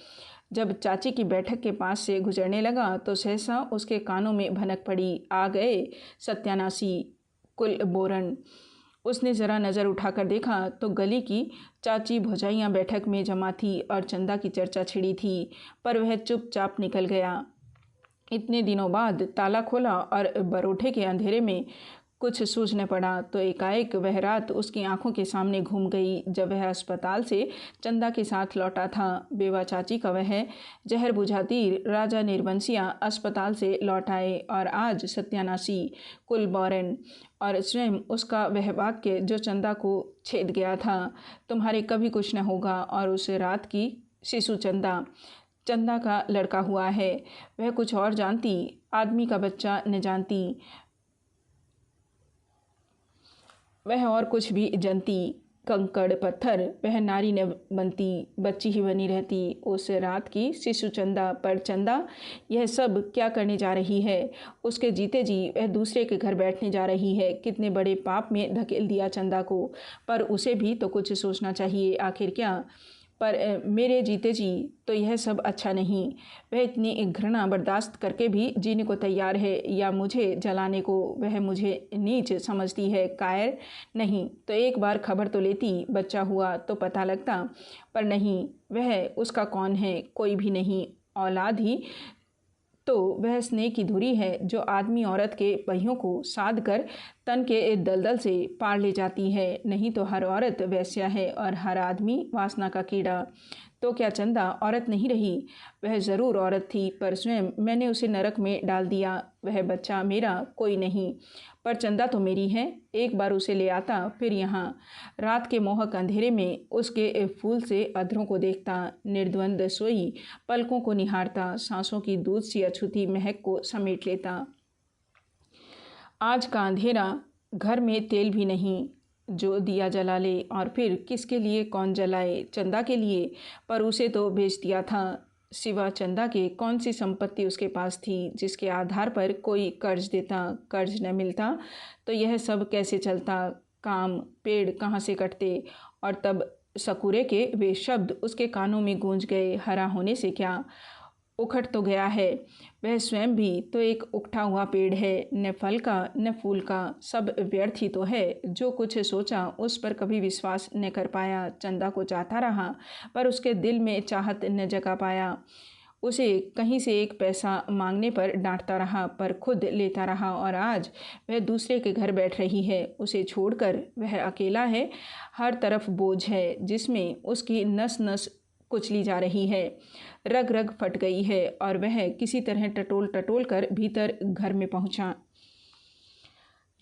जब चाची की बैठक के पास से गुजरने लगा तो सहसा उसके कानों में भनक पड़ी, आ गए सत्यानाशी कुलबोरन। उसने ज़रा नज़र उठाकर देखा तो गली की चाची भौजाइयाँ बैठक में जमा थी और चंदा की चर्चा छिड़ी थी, पर वह चुपचाप निकल गया। इतने दिनों बाद ताला खोला और बरोठे के अंधेरे में कुछ सूझ न पड़ा तो एकाएक वह रात उसकी आंखों के सामने घूम गई जब वह अस्पताल से चंदा के साथ लौटा था। बेवा चाची का वह जहर बुझा तीर राजा निर्वंशिया अस्पताल से लौट आए और आज सत्यानाशी कुलबोरन, और स्वयं उसका वह वाक्य जो चंदा को छेद गया था, तुम्हारे कभी कुछ न होगा। और उस रात की शिशु चंदा चंदा का लड़का हुआ है। वह कुछ और जानती, आदमी का बच्चा न जानती, वह और कुछ भी जानती। कंकड़ पत्थर वह नारी न बनती, बच्ची ही बनी रहती उस रात की शिशु चंदा। पर चंदा यह सब क्या करने जा रही है? उसके जीते जी वह दूसरे के घर बैठने जा रही है। कितने बड़े पाप में धकेल दिया चंदा को। पर उसे भी तो कुछ सोचना चाहिए, आखिर क्या। पर मेरे जीते जी तो यह सब अच्छा नहीं। वह इतनी घृणा बर्दाश्त करके भी जीने को तैयार है, या मुझे जलाने को। वह मुझे नीच समझती है, कायर नहीं। तो एक बार खबर तो लेती, बच्चा हुआ तो पता लगता। पर नहीं, वह उसका कौन है? कोई भी नहीं। औलाद ही तो वह स्नेह की धुरी है जो आदमी औरत के पहियों को साध कर तन के दलदल से पार ले जाती है। नहीं तो हर औरत वैश्या है और हर आदमी वासना का कीड़ा। तो क्या चंदा औरत नहीं रही? वह ज़रूर औरत थी, पर स्वयं मैंने उसे नरक में डाल दिया। वह बच्चा मेरा कोई नहीं, पर चंदा तो मेरी है। एक बार उसे ले आता, फिर यहाँ रात के मोहक अंधेरे में उसके फूल से अधरों को देखता, निर्द्वंद सोई पलकों को निहारता, सांसों की दूध सी अछूती महक को समेट लेता। आज का अंधेरा, घर में तेल भी नहीं जो दिया जला ले। और फिर किसके लिए कौन जलाए? चंदा के लिए। पर उसे तो भेज दिया था। सिवा चंदा के कौन सी संपत्ति उसके पास थी जिसके आधार पर कोई कर्ज देता? कर्ज न मिलता तो यह सब कैसे चलता? काम पेड़ कहाँ से कटते? और तब सकुरे के वे शब्द उसके कानों में गूंज गए, हरा होने से क्या, उखड़ तो गया है। वह स्वयं भी तो एक उकठा हुआ पेड़ है, न फल का न फूल का, सब व्यर्थ ही तो है। जो कुछ सोचा उस पर कभी विश्वास न कर पाया। चंदा को चाहता रहा, पर उसके दिल में चाहत न जगा पाया। उसे कहीं से एक पैसा मांगने पर डांटता रहा, पर खुद लेता रहा। और आज वह दूसरे के घर बैठ रही है। उसे छोड़कर वह अकेला है। हर तरफ बोझ है जिसमें उसकी नस नस कुचली जा रही है, रग रग फट गई है। और वह किसी तरह टटोल टटोल कर भीतर घर में पहुंचा।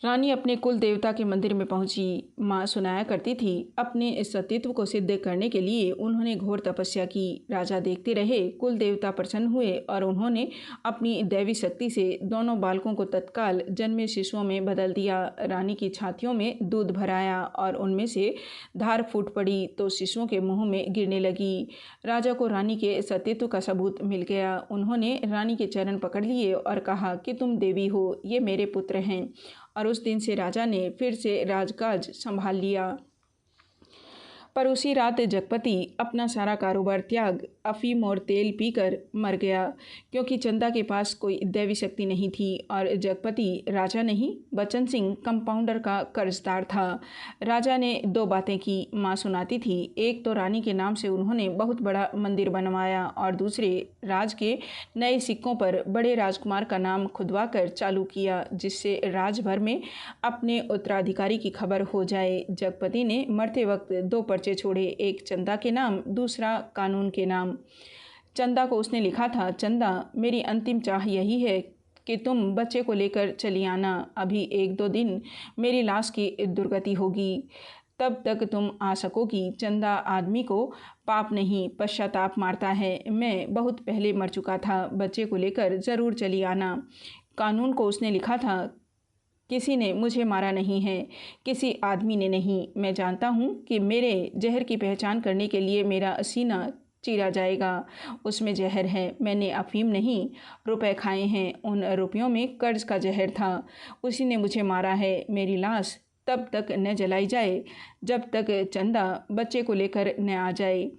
रानी अपने कुल देवता के मंदिर में पहुंची। माँ सुनाया करती थी, अपने इस सतीत्व को सिद्ध करने के लिए उन्होंने घोर तपस्या की। राजा देखते रहे। कुल देवता प्रसन्न हुए और उन्होंने अपनी दैवी शक्ति से दोनों बालकों को तत्काल जन्मे शिशुओं में बदल दिया। रानी की छातियों में दूध भराया और उनमें से धार फूट पड़ी तो शिशुओं के मुंह में गिरने लगी। राजा को रानी के सतीत्व का सबूत मिल गया। उन्होंने रानी के चरण पकड़ लिए और कहा कि तुम देवी हो, ये मेरे पुत्र हैं। और उस दिन से राजा ने फिर से राजकाज संभाल लिया। पर उसी रात जगपति अपना सारा कारोबार त्याग अफीम और तेल पीकर मर गया, क्योंकि चंदा के पास कोई दैवी शक्ति नहीं थी। और जगपति राजा नहीं, बच्चन सिंह कंपाउंडर का कर्जदार था। राजा ने दो बातें की, माँ सुनाती थी। एक तो रानी के नाम से उन्होंने बहुत बड़ा मंदिर बनवाया, और दूसरे राज के नए सिक्कों पर बड़े राजकुमार का नाम खुदवा कर चालू किया, जिससे राजभर में अपने उत्तराधिकारी की खबर हो जाए। जगपति ने मरते वक्त दो पर्चे छोड़े, एक चंदा के नाम, दूसरा कानून के नाम। चंदा को उसने लिखा था, चंदा, मेरी अंतिम चाह यही है कि तुम बच्चे को लेकर चली आना। अभी एक दो दिन मेरी लाश की दुर्गति होगी, तब तक तुम आ सकोगी। चंदा आदमी को पाप नहीं पश्चाताप मारता है। मैं बहुत पहले मर चुका था। बच्चे को लेकर ज़रूर चली आना। कानून को उसने लिखा था, किसी ने मुझे मारा नहीं है, किसी आदमी ने नहीं। मैं जानता हूँ कि मेरे जहर की पहचान करने के लिए मेरा सीना चीरा जाएगा। उसमें जहर है। मैंने अफीम नहीं, रुपए खाए हैं। उन रुपयों में कर्ज का जहर था। उसी ने मुझे मारा है। मेरी लाश तब तक न जलाई जाए जब तक चंदा बच्चे को लेकर न आ जाए,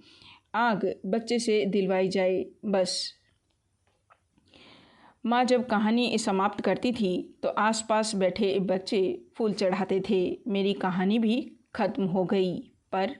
आग बच्चे से दिलवाई जाए, बस। माँ जब कहानी समाप्त करती थी तो आसपास बैठे बच्चे फूल चढ़ाते थे। मेरी कहानी भी खत्म हो गई, पर